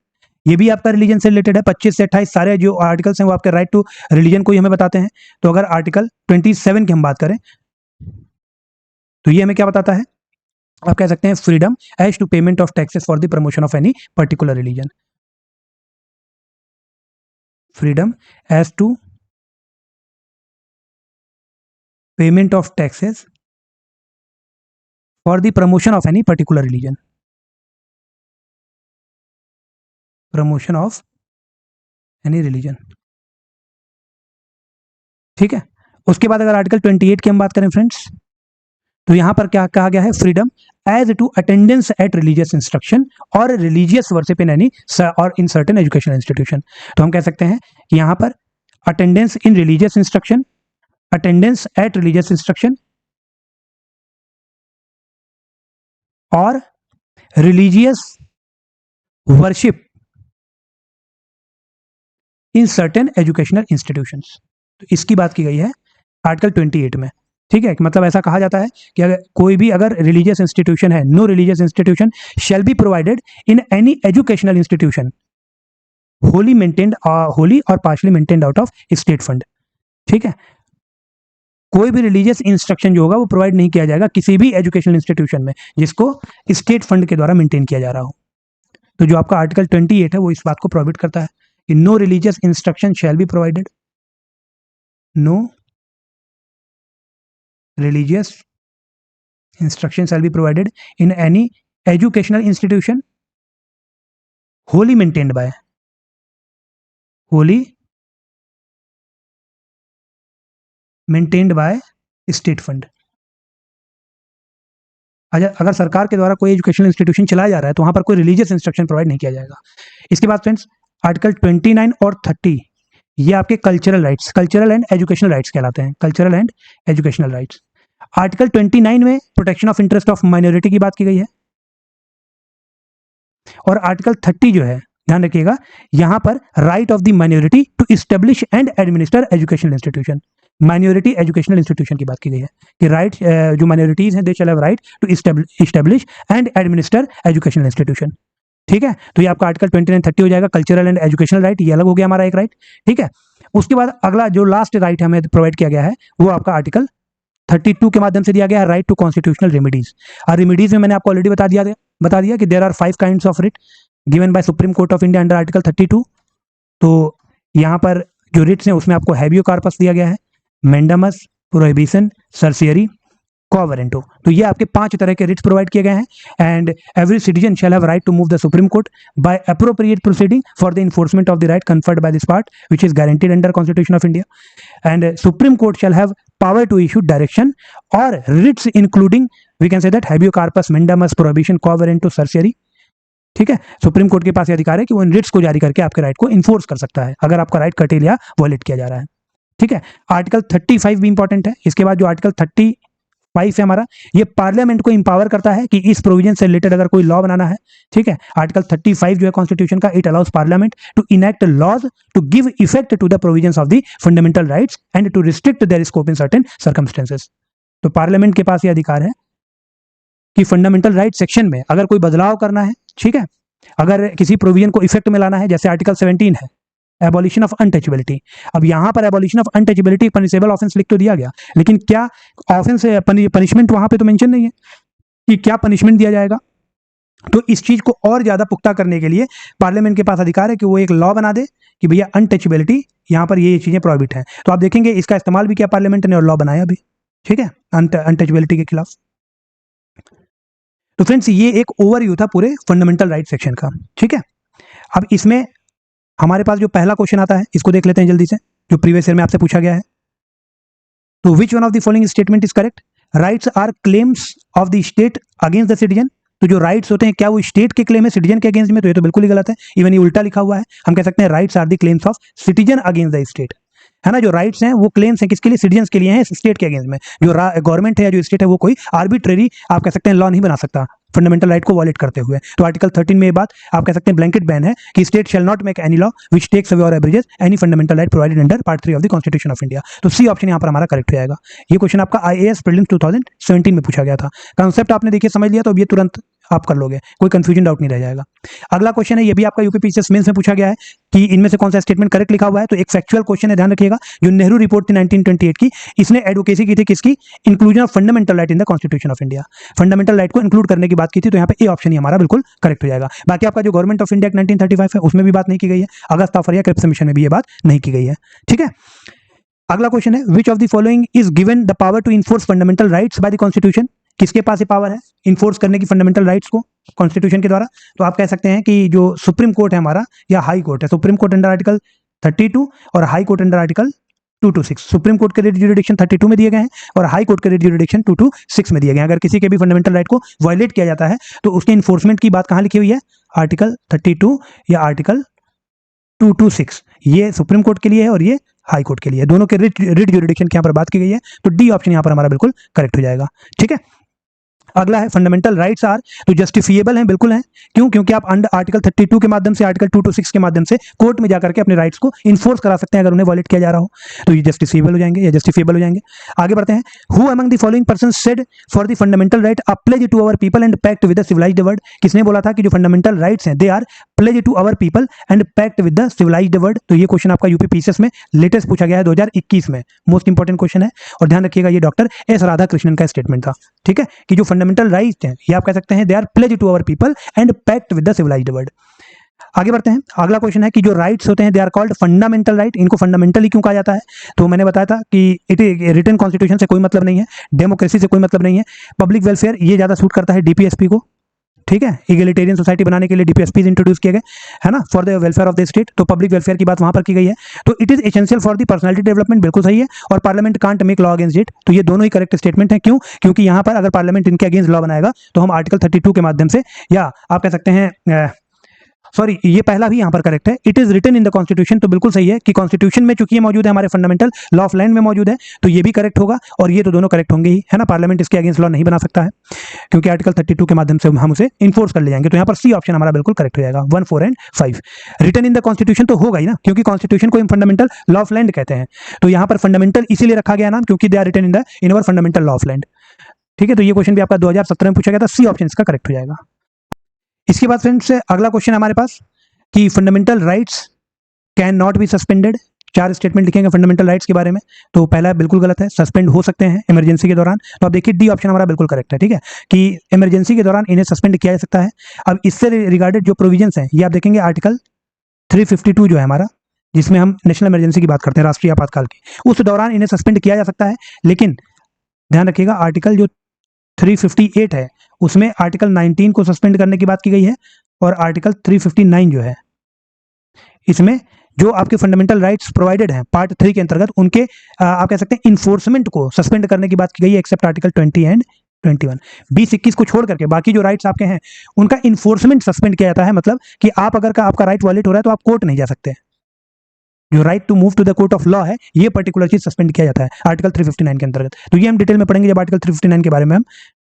ये भी आपका रिलीजन से रिलेटेड है। 25 से 28 सारे जो आर्टिकल्स हैं वो आपके राइट टू रिलीजन को ही हमें बताते हैं। तो अगर आर्टिकल 27 की हम बात करें तो ये हमें क्या बताता है, आप कह सकते हैं freedom as to payment of taxes for the promotion of any particular religion, freedom as to payment of taxes for the promotion of any particular religion, promotion of any religion. ठीक है, उसके बाद अगर आर्टिकल 28 की हम बात करें फ्रेंड्स, तो यहां पर क्या कहा गया है, freedom as to attendance at religious instruction और रिलीजियस वर्शिप इन एनी और इन सर्टेन एजुकेशनल इंस्टीट्यूशन। तो हम कह सकते हैं कि यहां पर attendance in religious instruction, attendance at religious instruction और religious worship in certain educational institutions. तो इसकी बात की गई है आर्टिकल 28 में। ठीक है, मतलब ऐसा कहा जाता है कि अगर कोई भी अगर रिलीजियस इंस्टीट्यूशन है, no religious institution shell be provided in any educational institution Holi maintained, Holi और partially maintained out of state fund. ठीक है, कोई भी रिलीजियस इंस्ट्रक्शन जो होगा वो प्रोवाइड नहीं किया जाएगा किसी भी एजुकेशनल इंस्टीट्यूशन में जिसको स्टेट फंड के द्वारा मेंटेन किया जा रहा हो। तो जो आपका आर्टिकल 28 है वो इस बात को प्रोवाइड करता है कि no religious instruction shall be provided, no religious instruction shall be provided in any educational institution wholly maintained by state fund. अगर सरकार के द्वारा कोई एजुकेशनल इंस्टीट्यूशन चलाया जा रहा है तो वहां पर कोई रिलीजियस इंस्ट्रक्शन प्रोवाइड नहीं किया जाएगा। इसके बाद फ्रेंड्स आर्टिकल 29 और 30 ये आपके cultural rights, cultural and educational rights कहलाते हैं, cultural and educational rights. Article 29 में protection of interest of minority की बात की गई है और आर्टिकल 30 जो है ध्यान रखिएगा यहां पर right of the minority to establish and administer educational institution, minority educational institution की बात की गई है कि राइट जो माइनॉरिटीज हैं दे शैल have right to establish and administer educational institution. ठीक है, तो ये आपका आर्टिकल 29-30 हो जाएगा, कल्चरल एंड एजुकेशनल राइट, ये अलग हो गया हमारा एक राइट। ठीक है, उसके बाद अगला जो लास्ट राइट हमें प्रोवाइड किया गया है वो आपका आर्टिकल 32 के माध्यम से दिया गया है, राइट टू कॉन्स्टिट्यूशनल रेमेडीज। और रेमेडीज में मैंने आपको ऑलरेडी बता दिया कि there are 5 kinds of writ given by Supreme Court of India under article 32। तो यहाँ पर जो रिट्स हैं उसमें आपको हैबियो कार्पस दिया गया है, मैंडामस, प्रोहिबिशन, सर्सियरी, कोवेरेंटो। तो ये आपके 5 तरह के रिट्स प्रोवाइड किए गए हैं। And every citizen shall have right to move the supreme court by appropriate proceeding for the enforcement of the right conferred by this part which is guaranteed under constitution of India. And supreme court shall have power to issue direction or writs including we can say that habeas corpus, mandamus, prohibition, covenant, certiorari। ठीक है, सुप्रीम कोर्ट के पास ये अधिकार है कि वो इन रिट्स को जारी करके आपके राइट को इन्फोर्स कर सकता है अगर आपका राइट कटेल या वॉलेट किया जा रहा है। ठीक है, आर्टिकल 35 भी इंपॉर्टेंट है। इसके बाद जो आर्टिकल 35 है हमारा, ये पार्लियामेंट को इंपावर करता है कि इस प्रोविजन से रिलेटेड अगर कोई लॉ बनाना है। ठीक है, आर्टिकल 35 जो है कॉन्स्टिट्यूशन का, it allows parliament to enact laws to give effect to the provisions of the fundamental rights and to restrict their scope in certain circumstances. तो पार्लियामेंट के पास ये अधिकार है कि फंडामेंटल राइट सेक्शन में अगर कोई बदलाव करना है, ठीक है, अगर किसी प्रोविजन को इफेक्ट में लाना है, जैसे आर्टिकल 17 है एबॉलिशन ऑफ अनटचेबिलिटी। अब यहां पर abolition of untouchability punishable offence लिख तो दिया गया, लेकिन क्या ऑफेंस पनिशमेंट वहां पे तो मेंशन नहीं है कि क्या पनिशमेंट दिया जाएगा। तो इस चीज को और ज्यादा पुख्ता करने के लिए पार्लियामेंट के पास अधिकार है कि वो एक लॉ बना दे कि भैया अनटचेबिलिटी यहां पर ये चीजें प्रोहिबिट है। तो आप देखेंगे इसका इस्तेमाल भी किया पार्लियामेंट ने और लॉ बनाया भी। ठीक है, अनटचेबिलिटी के खिलाफ। तो फ्रेंड्स ये एक ओवरव्यू था पूरे फंडामेंटल राइट सेक्शन का। ठीक है, अब इसमें हमारे पास जो पहला क्वेश्चन आता है इसको देख लेते हैं जल्दी से, जो प्रीवियस ईयर में आपसे पूछा गया है। तो which one of the following statement is correct? Rights are claims of the state against the citizen. तो जो राइट्स होते हैं क्या वो स्टेट के क्लेम है सिटीजन के अगेंस्ट में? तो ये तो बिल्कुल ही गलत है, इवन ये उल्टा लिखा हुआ है। हम कह सकते हैं rights are the claims of citizen against the state, है ना। जो राइट्स हैं वो क्लेम्स हैं किसके लिए? सिटीजन के लिए हैं, स्टेट के अगेंस्ट में। जो गवर्नमेंट है या जो स्टेट है वो कोई आर्बिट्रेरी आप कह सकते हैं लॉ नहीं बना सकता फंडामेंटल राइट को वॉलेट करते हुए। तो आर्टिकल 13 में ये बात आप कह सकते हैं ब्लैंकेट बैन है कि state shall not make any law which takes away और एब्रिजेस any fundamental right provided under part 3 of the constitution of India. तो सी ऑप्शन यहाँ पर हमारा करेक्ट हो जाएगा। ये क्वेश्चन आपका आईएएस प्रीलिम्स 2017 में पूछा गया था। कॉन्सेप्ट आपने देखिए समझ लिया तो अब ये तुरंत आप कर लोगे, कोई कंफ्यूजन डाउट नहीं रह जाएगा। अगला क्वेश्चन है, ये भी आपका यूपीपीसीएस मेंस में पूछा गया है कि इनमें से कौन सा स्टेटमेंट करेक्ट लिखा हुआ है। तो एक फैक्चुअल क्वेश्चन है, ध्यान रखिएगा। जो नेहरू रिपोर्ट थी 1928 की, इसने एडवोकेसी की थी किसकी? Inclusion of fundamental right in the constitution of India. Fundamental right को इंक्लूड करने की बात की थी, तो यहाँ पे ए ऑप्शन ही हमारा बिल्कुल करेक्ट हो जाएगा। बाकी आपका जो गवर्नमेंट ऑफ इंडिया 1935 है उसमें भी बात नहीं की गई है, अगस्त ऑफर क्रिप्स मिशन में भी ये बात नहीं की गई है। ठीक है, अगला क्वेश्चन है, which of the following is given the power to enforce fundamental rights by the constitution? किसके पास ये पावर है इन्फोर्स करने की फंडामेंटल राइट्स को कॉन्स्टिट्यूशन के द्वारा? तो आप कह सकते हैं कि जो सुप्रीम कोर्ट है हमारा या हाई कोर्ट है। सुप्रीम कोर्ट अंडर आर्टिकल 32 और high court under article 226। Supreme court के जुरिडिक्शन 32 में दिए गए हैं और हाई कोर्ट के जुरिडिक्शन 226 में दिए गए हैं। अगर किसी के भी फंडामेंटल राइट को वायलेट किया जाता है तो उसके इन्फोर्समेंट की बात कहां लिखी हुई है? आर्टिकल 32 या आर्टिकल 226। ये सुप्रीम कोर्ट के लिए है और ये हाई कोर्ट के लिए, दोनों के रिट जुरिडिक्शन की यहाँ पर बात की गई है। तो डी ऑप्शन यहाँ पर हमारा बिल्कुल करेक्ट हो जाएगा। ठीक है, अगला है फंडामेंटल राइट्स आर, तो जस्टिफिएबल हैं, बिल्कुल हैं। क्यों? क्योंकि आप अंडर आर्टिकल 32 के माध्यम से, आर्टिकल 226 के माध्यम से कोर्ट में जाकर के अपने राइट्स को इन्फोर्स करा सकते हैं अगर उन्हें वॉलेट किया जा रहा हो, तो ये जस्टिफिएबल हो जाएंगे या जस्टिफिएबल हो जाएंगे। आगे बढ़ते हैं। Who among the following person said for the fundamental right a pledge to our people and pact with the civilised world? किसने बोला था कि जो फंडामेंटल राइट्स हैं they are pledge to our people and pact with the civilised world? तो ये क्वेश्चन आपका यूपी पीसीएस में लेटेस्ट पूछा गया है 2021 में, मोस्ट इंपॉर्टेंट क्वेश्चन है। और ध्यान रखिएगा ये डॉक्टर एस राधाकृष्णन का स्टेटमेंट था, ठीक है, कि जो फंडामेंटल राइट्स हैं ये आप कह सकते हैं they are pledge to our people and pact with the civilised world. आगे बढ़ते हैं। अगला क्वेश्चन है कि जो राइट्स होते हैं they are called fundamental right, इनको फंडामेंटल ही क्यों कहा जाता है? तो मैंने बताया था कि इट रिटन कॉन्स्टिट्यूशन से कोई मतलब नहीं है, डेमोक्रेसी से कोई मतलब नहीं है, पब्लिक वेलफेयर ये ज्यादा सूट करता है डीपीएसपी को, ठीक है, इगलिटेरियन सोसाइटी बनाने के लिए डीपीएसपी इंट्रोड्यूस किए गए, है ना, for the welfare of the state, तो पब्लिक वेलफेयर की बात वहां पर की गई है। तो it is essential for the personality development, बिल्कुल सही है, और parliament can't make law against it, तो ये दोनों ही करेक्ट स्टेटमेंट है। क्यों? क्योंकि यहां पर अगर पार्लियामेंट इनके अगेंस्ट लॉ बनाएगा तो हम आर्टिकल 32 के माध्यम से, या आप कह सकते हैं सॉरी ये पहला भी यहाँ पर करेक्ट है, it is written in the constitution, तो बिल्कुल सही है कि कॉन्स्टिट्यूशन में चूंकि ये मौजूद है, हमारे फंडामेंटल लॉ ऑफ लैंड में मौजूद है, तो ये भी करेक्ट होगा और ये तो दोनों करेक्ट होंगे ही, है ना। पार्लियामेंट इसके अगेंस्ट लॉ नहीं बना सकता है क्योंकि आर्टिकल 32 के माध्यम से हम उसे इन्फोर्स कर ले जाएंगे, तो यहाँ पर सी ऑप्शन हमारा बिल्कुल करेक्ट हो जाएगा। 1, 4 and 5 written in the constitution तो होगा ही ना, क्योंकि कॉन्स्टिट्यूशन को हम फंडामेंटल लॉ ऑफ लैंड कहते हैं, तो यहाँ पर फंडामेंटल इसीलिए रखा गया नाम क्योंकि they are written in our fundamental law of land, ठीक है। तो ये क्वेश्चन भी आपका 2017 में पूछा गया था, सी ऑप्शन इसका करेक्ट हो जाएगा। इसके बाद फ्रेंड्स अगला क्वेश्चन हमारे पास कि fundamental rights can not be suspended, 4 statement लिखेंगे फंडामेंटल राइट्स के बारे में, तो पहला बिल्कुल गलत है, सस्पेंड हो सकते हैं इमरजेंसी के दौरान, तो आप देखिए डी ऑप्शन हमारा बिल्कुल करेक्ट है, ठीक है, कि इमरजेंसी के दौरान इन्हें सस्पेंड किया जा सकता है। अब इससे रिगार्डेड जो प्रोविजंस हैं ये आप देखेंगे आर्टिकल 352 जो है हमारा, जिसमें हम नेशनल इमरजेंसी की बात करते हैं, राष्ट्रीय आपातकाल की, उस दौरान इन्हें सस्पेंड किया जा सकता है। लेकिन ध्यान रखिएगा आर्टिकल जो 358 है उसमें आर्टिकल 19 को सस्पेंड करने की बात की गई है, और आर्टिकल 359 जो है इसमें जो आपके फंडामेंटल राइट्स प्रोवाइडेड हैं पार्ट 3 के अंतर्गत उनके आप कह सकते हैं इन्फोर्समेंट को सस्पेंड करने की बात की गई है, एक्सेप्ट आर्टिकल 20 एंड 21, 20-21 को छोड़ करके बाकी जो राइट्स आपके हैं उनका इन्फोर्समेंट सस्पेंड किया जाता है। मतलब कि आप अगर का आपका राइट वॉलेट हो रहा है तो आप कोर्ट नहीं जा सकते, जो right to move to the court of law है ये पर्टिकुलर चीज सस्पेंड किया जाता है आर्टिकल 359 के अंतर्गत, तो ये हम डिटेल में पढ़ेंगे जब आर्टिकल 359 के बारे में हम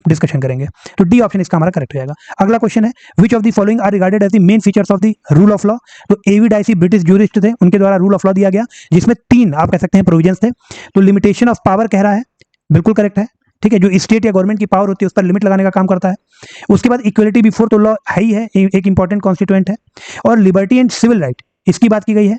डिस्कशन करेंगे, तो डी ऑप्शन इसका हमारा करेक्ट हो जाएगा। अगला क्वेश्चन है which of the following are regarded as the main features of the rule of law? तो एवी डाइसी ब्रिटिश ज्यूरिस्ट थे, उनके द्वारा रूल ऑफ लॉ दिया गया जिसमें 3 आप कह सकते हैं प्रोविजंस थे। तो लिमिटेशन ऑफ पावर कह रहा है, बिल्कुल करेक्ट है, ठीक है, जो स्टेट या गवर्नमेंट की पावर होती है उस पर लिमिट लगाने का काम करता है। उसके बाद इक्वलिटी बिफोर, तो लॉ है ही है, एक इंपॉर्टेंट कॉन्स्टिट्यूएंट है, और लिबर्टी एंड सिविल राइट इसकी बात की गई है,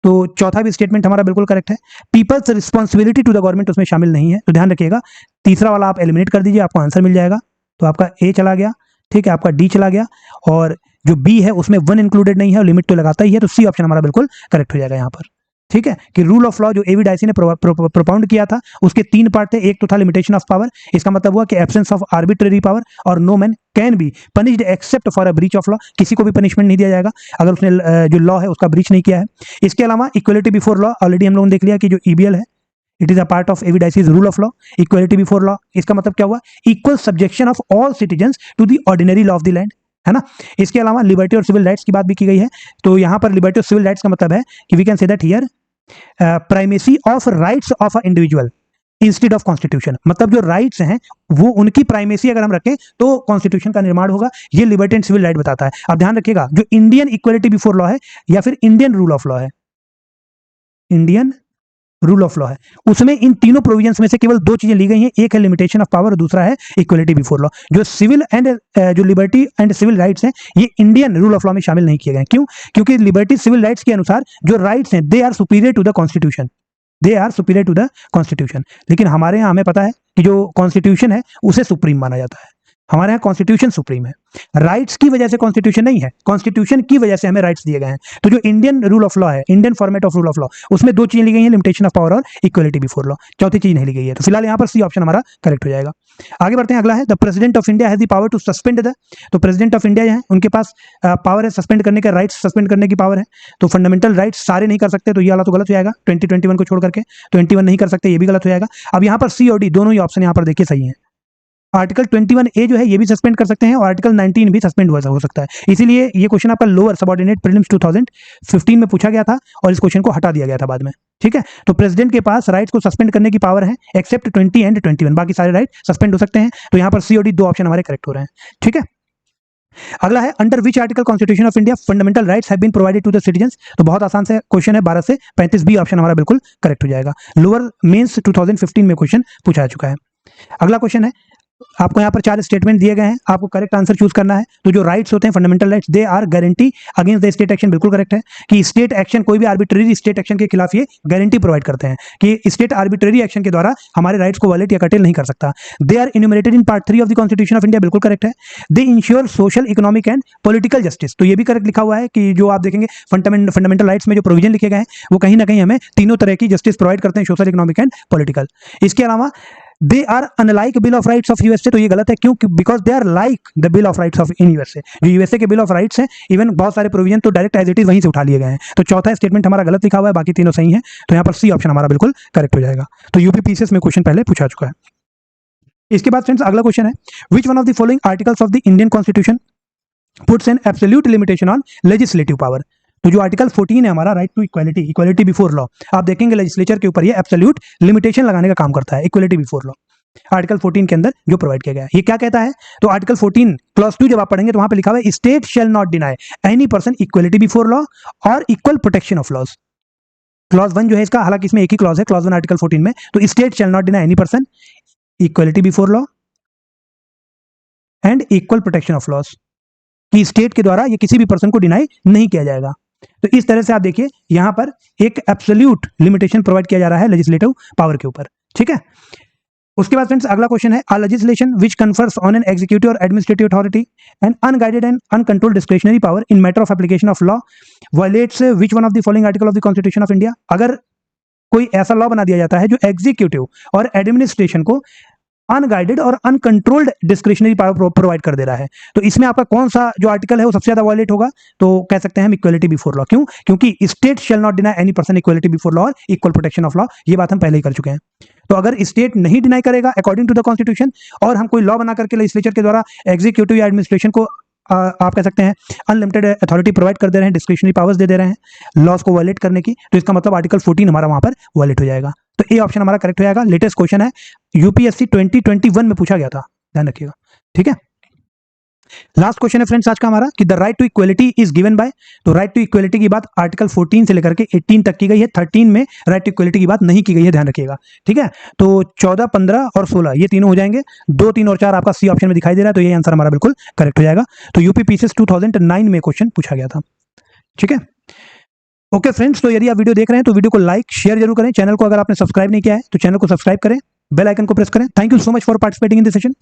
तो चौथा भी स्टेटमेंट हमारा बिल्कुल करेक्ट है। People's responsibility to the government उसमें शामिल नहीं है, तो ध्यान रखिएगा तीसरा वाला आप एलिमिनेट कर दीजिए, आपको आंसर मिल जाएगा, तो आपका ए चला गया, ठीक है, आपका डी चला गया, और जो बी है उसमें 1 इंक्लूडेड नहीं है और लिमिट तो लगाता ही है, तो सी ऑप्शन हमारा बिल्कुल करेक्ट हो जाएगा यहाँ पर, ठीक है, कि रूल ऑफ लॉ जो एवी डाइसी ने प्रोपाउंड किया था उसके 3 पार्ट थे, एक तो था लिमिटेशन ऑफ पावर, इसका मतलब हुआ कि एब्सेंस ऑफ आर्बिट्रेरी पावर, और no man can be punished except for a breach of law, किसी को भी पनिशमेंट नहीं दिया जाएगा अगर उसने जो लॉ है उसका ब्रीच नहीं किया है। इसके अलावा इक्वलिटी बिफोर लॉ, ऑलरेडी हम लोगों ने देख लिया कि जो ईबीएल है it is a part of A V Dicey's rule of law. Equality before law इसका मतलब क्या हुआ? Equal subjection of all citizens to the ordinary law of the land, है ना। इसके अलावा लिबर्टी और सिविल राइट्स की बात भी की गई है, तो यहाँ पर लिबर्टी और सिविल राइट्स का मतलब है कि we can say that here primacy of rights of a individual instead of constitution, मतलब जो राइट्स हैं वो उनकी प्राइमेसी अगर हम रखें तो कॉन्स्टिट्यूशन का निर्माण होगा, ये लिबर्टी एंड सिविल राइट बताता है। अब ध्यान रखिएगा जो इंडियन इक्वलिटी बिफोर लॉ है या फिर इंडियन रूल ऑफ लॉ है, इंडियन रूल ऑफ लॉ है, उसमें इन तीनों प्रोविजंस में से केवल 2 चीजें ली गई हैं, एक है लिमिटेशन ऑफ पावर और दूसरा है इक्वलिटी बिफोर लॉ। जो सिविल एंड जो लिबर्टी एंड सिविल राइट्स हैं ये इंडियन रूल ऑफ लॉ में शामिल नहीं किए गए। क्यों? क्योंकि लिबर्टी सिविल राइट्स के अनुसार जो राइट्स हैं they are superior to the constitution, they are superior to the constitution, लेकिन हमारे यहाँ हमें पता है कि जो कॉन्स्टिट्यूशन है उसे सुप्रीम माना जाता है, हमारे यहाँ कॉन्स्टिट्यूशन सुप्रीम है, राइट्स की वजह से कॉन्स्टिट्यूशन नहीं है, कॉन्स्टिट्यूशन की वजह से हमें राइट्स दिए गए हैं। तो जो इंडियन रूल ऑफ लॉ है, Indian format of rule of law, उसमें 2 चीजें ली गई हैं, लिमिटेशन ऑफ पावर और इक्वलिटी बिफोर लॉ, चौथी चीज नहीं ली गई है, तो फिलहाल यहाँ पर सी ऑप्शन हमारा करेक्ट हो जाएगा। आगे बढ़ते हैं, अगला है the president of India has the power to suspend the, तो प्रेसिडेंट ऑफ इंडिया है उनके पास पावर है सस्पेंड करने का, राइट्स सस्पेंड करने की पावर है, तो फंडामेंटल राइट्स सारे नहीं कर सकते, तो ये वाला तो गलत हो जाएगा, 2021 को छोड़ करके 21 नहीं कर सकते, ये भी गलत हो जाएगा। अब यहाँ पर सी और डी दोनों ही ऑप्शन यहाँ पर देखिए सही है। आर्टिकल 21A जो है ये भी सस्पेंड कर सकते हैं और आर्टिकल 19 भी सस्पेंड हो सकता है। इसीलिए ये क्वेश्चन आपका लोअर सबऑर्डिनेट प्रीलिम्स 2015 में पूछा गया था और इस क्वेश्चन को हटा दिया गया था बाद में। ठीक है, तो प्रेसिडेंट के पास राइट्स को सस्पेंड करने की पावर है एक्सेप्ट 20 एंड 21, बाकी सारे राइट सस्पेंड हो सकते हैं। तो यहाँ पर सी और डी 2 ऑप्शन हमारे करेक्ट हो रहे हैं। ठीक है, अगला है under which article constitution of India fundamental rights have been provided to the citizens. तो बहुत आसान से क्वेश्चन है, 12 से 35 बी ऑप्शन हमारा बिल्कुल करेक्ट हो जाएगा। लोअर मेंस 2015 में क्वेश्चन पूछा जा चुका है। अगला क्वेश्चन है, आपको यहाँ पर 4 स्टेटमेंट दिए गए हैं, आपको करेक्ट आंसर चूज करना है। तो जो राइट्स होते हैं fundamental rights, they are guarantee against the state action, बिल्कुल करेक्ट है कि स्टेट एक्शन, कोई भी आर्बिट्रेरी स्टेट एक्शन के खिलाफ ये गारंटी प्रोवाइड करते हैं कि स्टेट आर्बिट्रेरी एक्शन के द्वारा हमारे राइट्स को वायलेट या कर्टेल नहीं कर सकता। They are enumerated in part 3 of the constitution of India, बिल्कुल करेक्ट है। They ensure social, economic and political justice, तो ये भी करेक्ट लिखा हुआ है कि जो आप देखेंगे फंडामेंटल राइट्स में जो प्रोविजन लिखे गए हैं वो कहीं ना कहीं हमें तीनों तरह की जस्टिस प्रोवाइड करते हैं, सोशल, इकोनॉमिक एंड पॉलिटिकल। इसके अलावा they are unlike bill of rights of USA, तो ये गलत है, क्यों? Because they are like the bill of rights of in USA. जो यूएसए के बिल ऑफ राइट्स है, इवन बहुत सारे प्रोविजन तो डायरेक्ट एज इट इज वहीं से उठा लिए गए हैं। तो चौथा स्टेटमेंट हमारा गलत लिखा हुआ है, बाकी तीनों सही हैं। तो यहाँ पर सी ऑप्शन हमारा बिल्कुल करेक्ट हो जाएगा। तो यूपी पीसीएस में क्वेश्चन पहले पूछा चुका है। इसके बाद फ्रेंड्स अगला क्वेश्चन है, which one of the following articles of the Indian constitution puts an absolute limitation on legislative power. तो जो आर्टिकल 14 है हमारा, right to equality, equality before law, आप देखेंगे लेजिस्लेचर के ऊपर ये एब्सोल्यूट लिमिटेशन लगाने का काम करता है, इक्वालिटी बिफोर लॉ। आर्टिकल 14 के अंदर जो प्रोवाइड किया गया है, ये क्या कहता है? तो आर्टिकल 14 क्लॉज 2 जब आप पढ़ेंगे तो वहां पे लिखा हुआ है, state shall not deny any person equality before law और equal protection of laws. Clause 1 जो है इसका, हालांकि इसमें एक ही क्लॉज है, क्लॉज 1 आर्टिकल 14 में, तो state shall not deny any person equality before law and equal protection of laws, कि स्टेट के द्वारा ये किसी भी पर्सन को डिनाई नहीं किया जाएगा। तो इस तरह से आप देखिए यहां पर एक एब्सोल्यूट लिमिटेशन प्रोवाइड किया जा रहा है लेजिस्लेटिव पावर के ऊपर। ठीक है, उसके बाद फ्रेंड्स अगला क्वेश्चन है, a legislation which confers on an executive और administrative authority and unguided and uncontrolled discretionary power in matter of application of law violates which one of the following article of the constitution of India. अगर कोई ऐसा लॉ बना दिया जाता है जो एग्जीक्यूटिव और एडमिनिस्ट्रेशन को अनगाइडेड और अनकंट्रोल्ड डिस्क्रिशनरी पावर प्रोवाइड कर दे रहा है, तो इसमें आपका कौन सा जो आर्टिकल है वो सबसे ज्यादा वायलेट होगा? तो कह सकते हैं हम इक्वालिटी बिफोर लॉ। क्यों? क्योंकि state shall not deny any person equality before law और इक्वल प्रोटेक्शन ऑफ लॉ, ये बात हम पहले ही कर चुके हैं। तो अगर स्टेट नहीं डिनाई करेगा अकॉर्डिंग टू द कॉन्स्टिट्यूशन और हम कोई लॉ बना करके लेजिस्लेचर के द्वारा एग्जीक्यूटिव या एडमिनिस्ट्रेशन को आप कह सकते हैं अनलिमिटेड अथॉरिटी प्रोवाइड कर दे रहे हैं, डिस्क्रिशनरी पावर्स दे रहे हैं लॉस को वायलेट करने की, तो इसका मतलब आर्टिकल 14 हमारा वहां पर वायलेट हो जाएगा। तो ए ऑप्शन हमारा करेक्ट हो जाएगा। लेटेस्ट क्वेश्चन है, यूपीएससी 2021 में पूछा गया था, ध्यान रखिएगा। ठीक है, लास्ट क्वेश्चन है फ्रेंड्स आज का हमारा कि the right to equality is given by. तो राइट टू इक्वलिटी की बात आर्टिकल 14 से लेकर के 18 तक की गई है, 13 में राइट टू इक्वलिटी की बात नहीं की गई है, ध्यान रखिएगा। ठीक है, तो 14, 15 और 16 ये तीनों हो जाएंगे, 2, 3 और 4 आपका सी ऑप्शन में दिखाई दे रहा है, तो ये आंसर हमारा बिल्कुल करेक्ट हो जाएगा। तो यूपी पीसीएस 2009 में क्वेश्चन पूछा गया था। ठीक है, ओके फ्रेंड्स, तो यदि आप वीडियो देख रहे हैं तो वीडियो को लाइक शेयर जरूर करें। चैनल को अगर आपने सब्सक्राइब नहीं किया है तो चैनल को सब्सक्राइब करें, बेल आइकन को प्रेस करें। Thank you so much for participating in this session.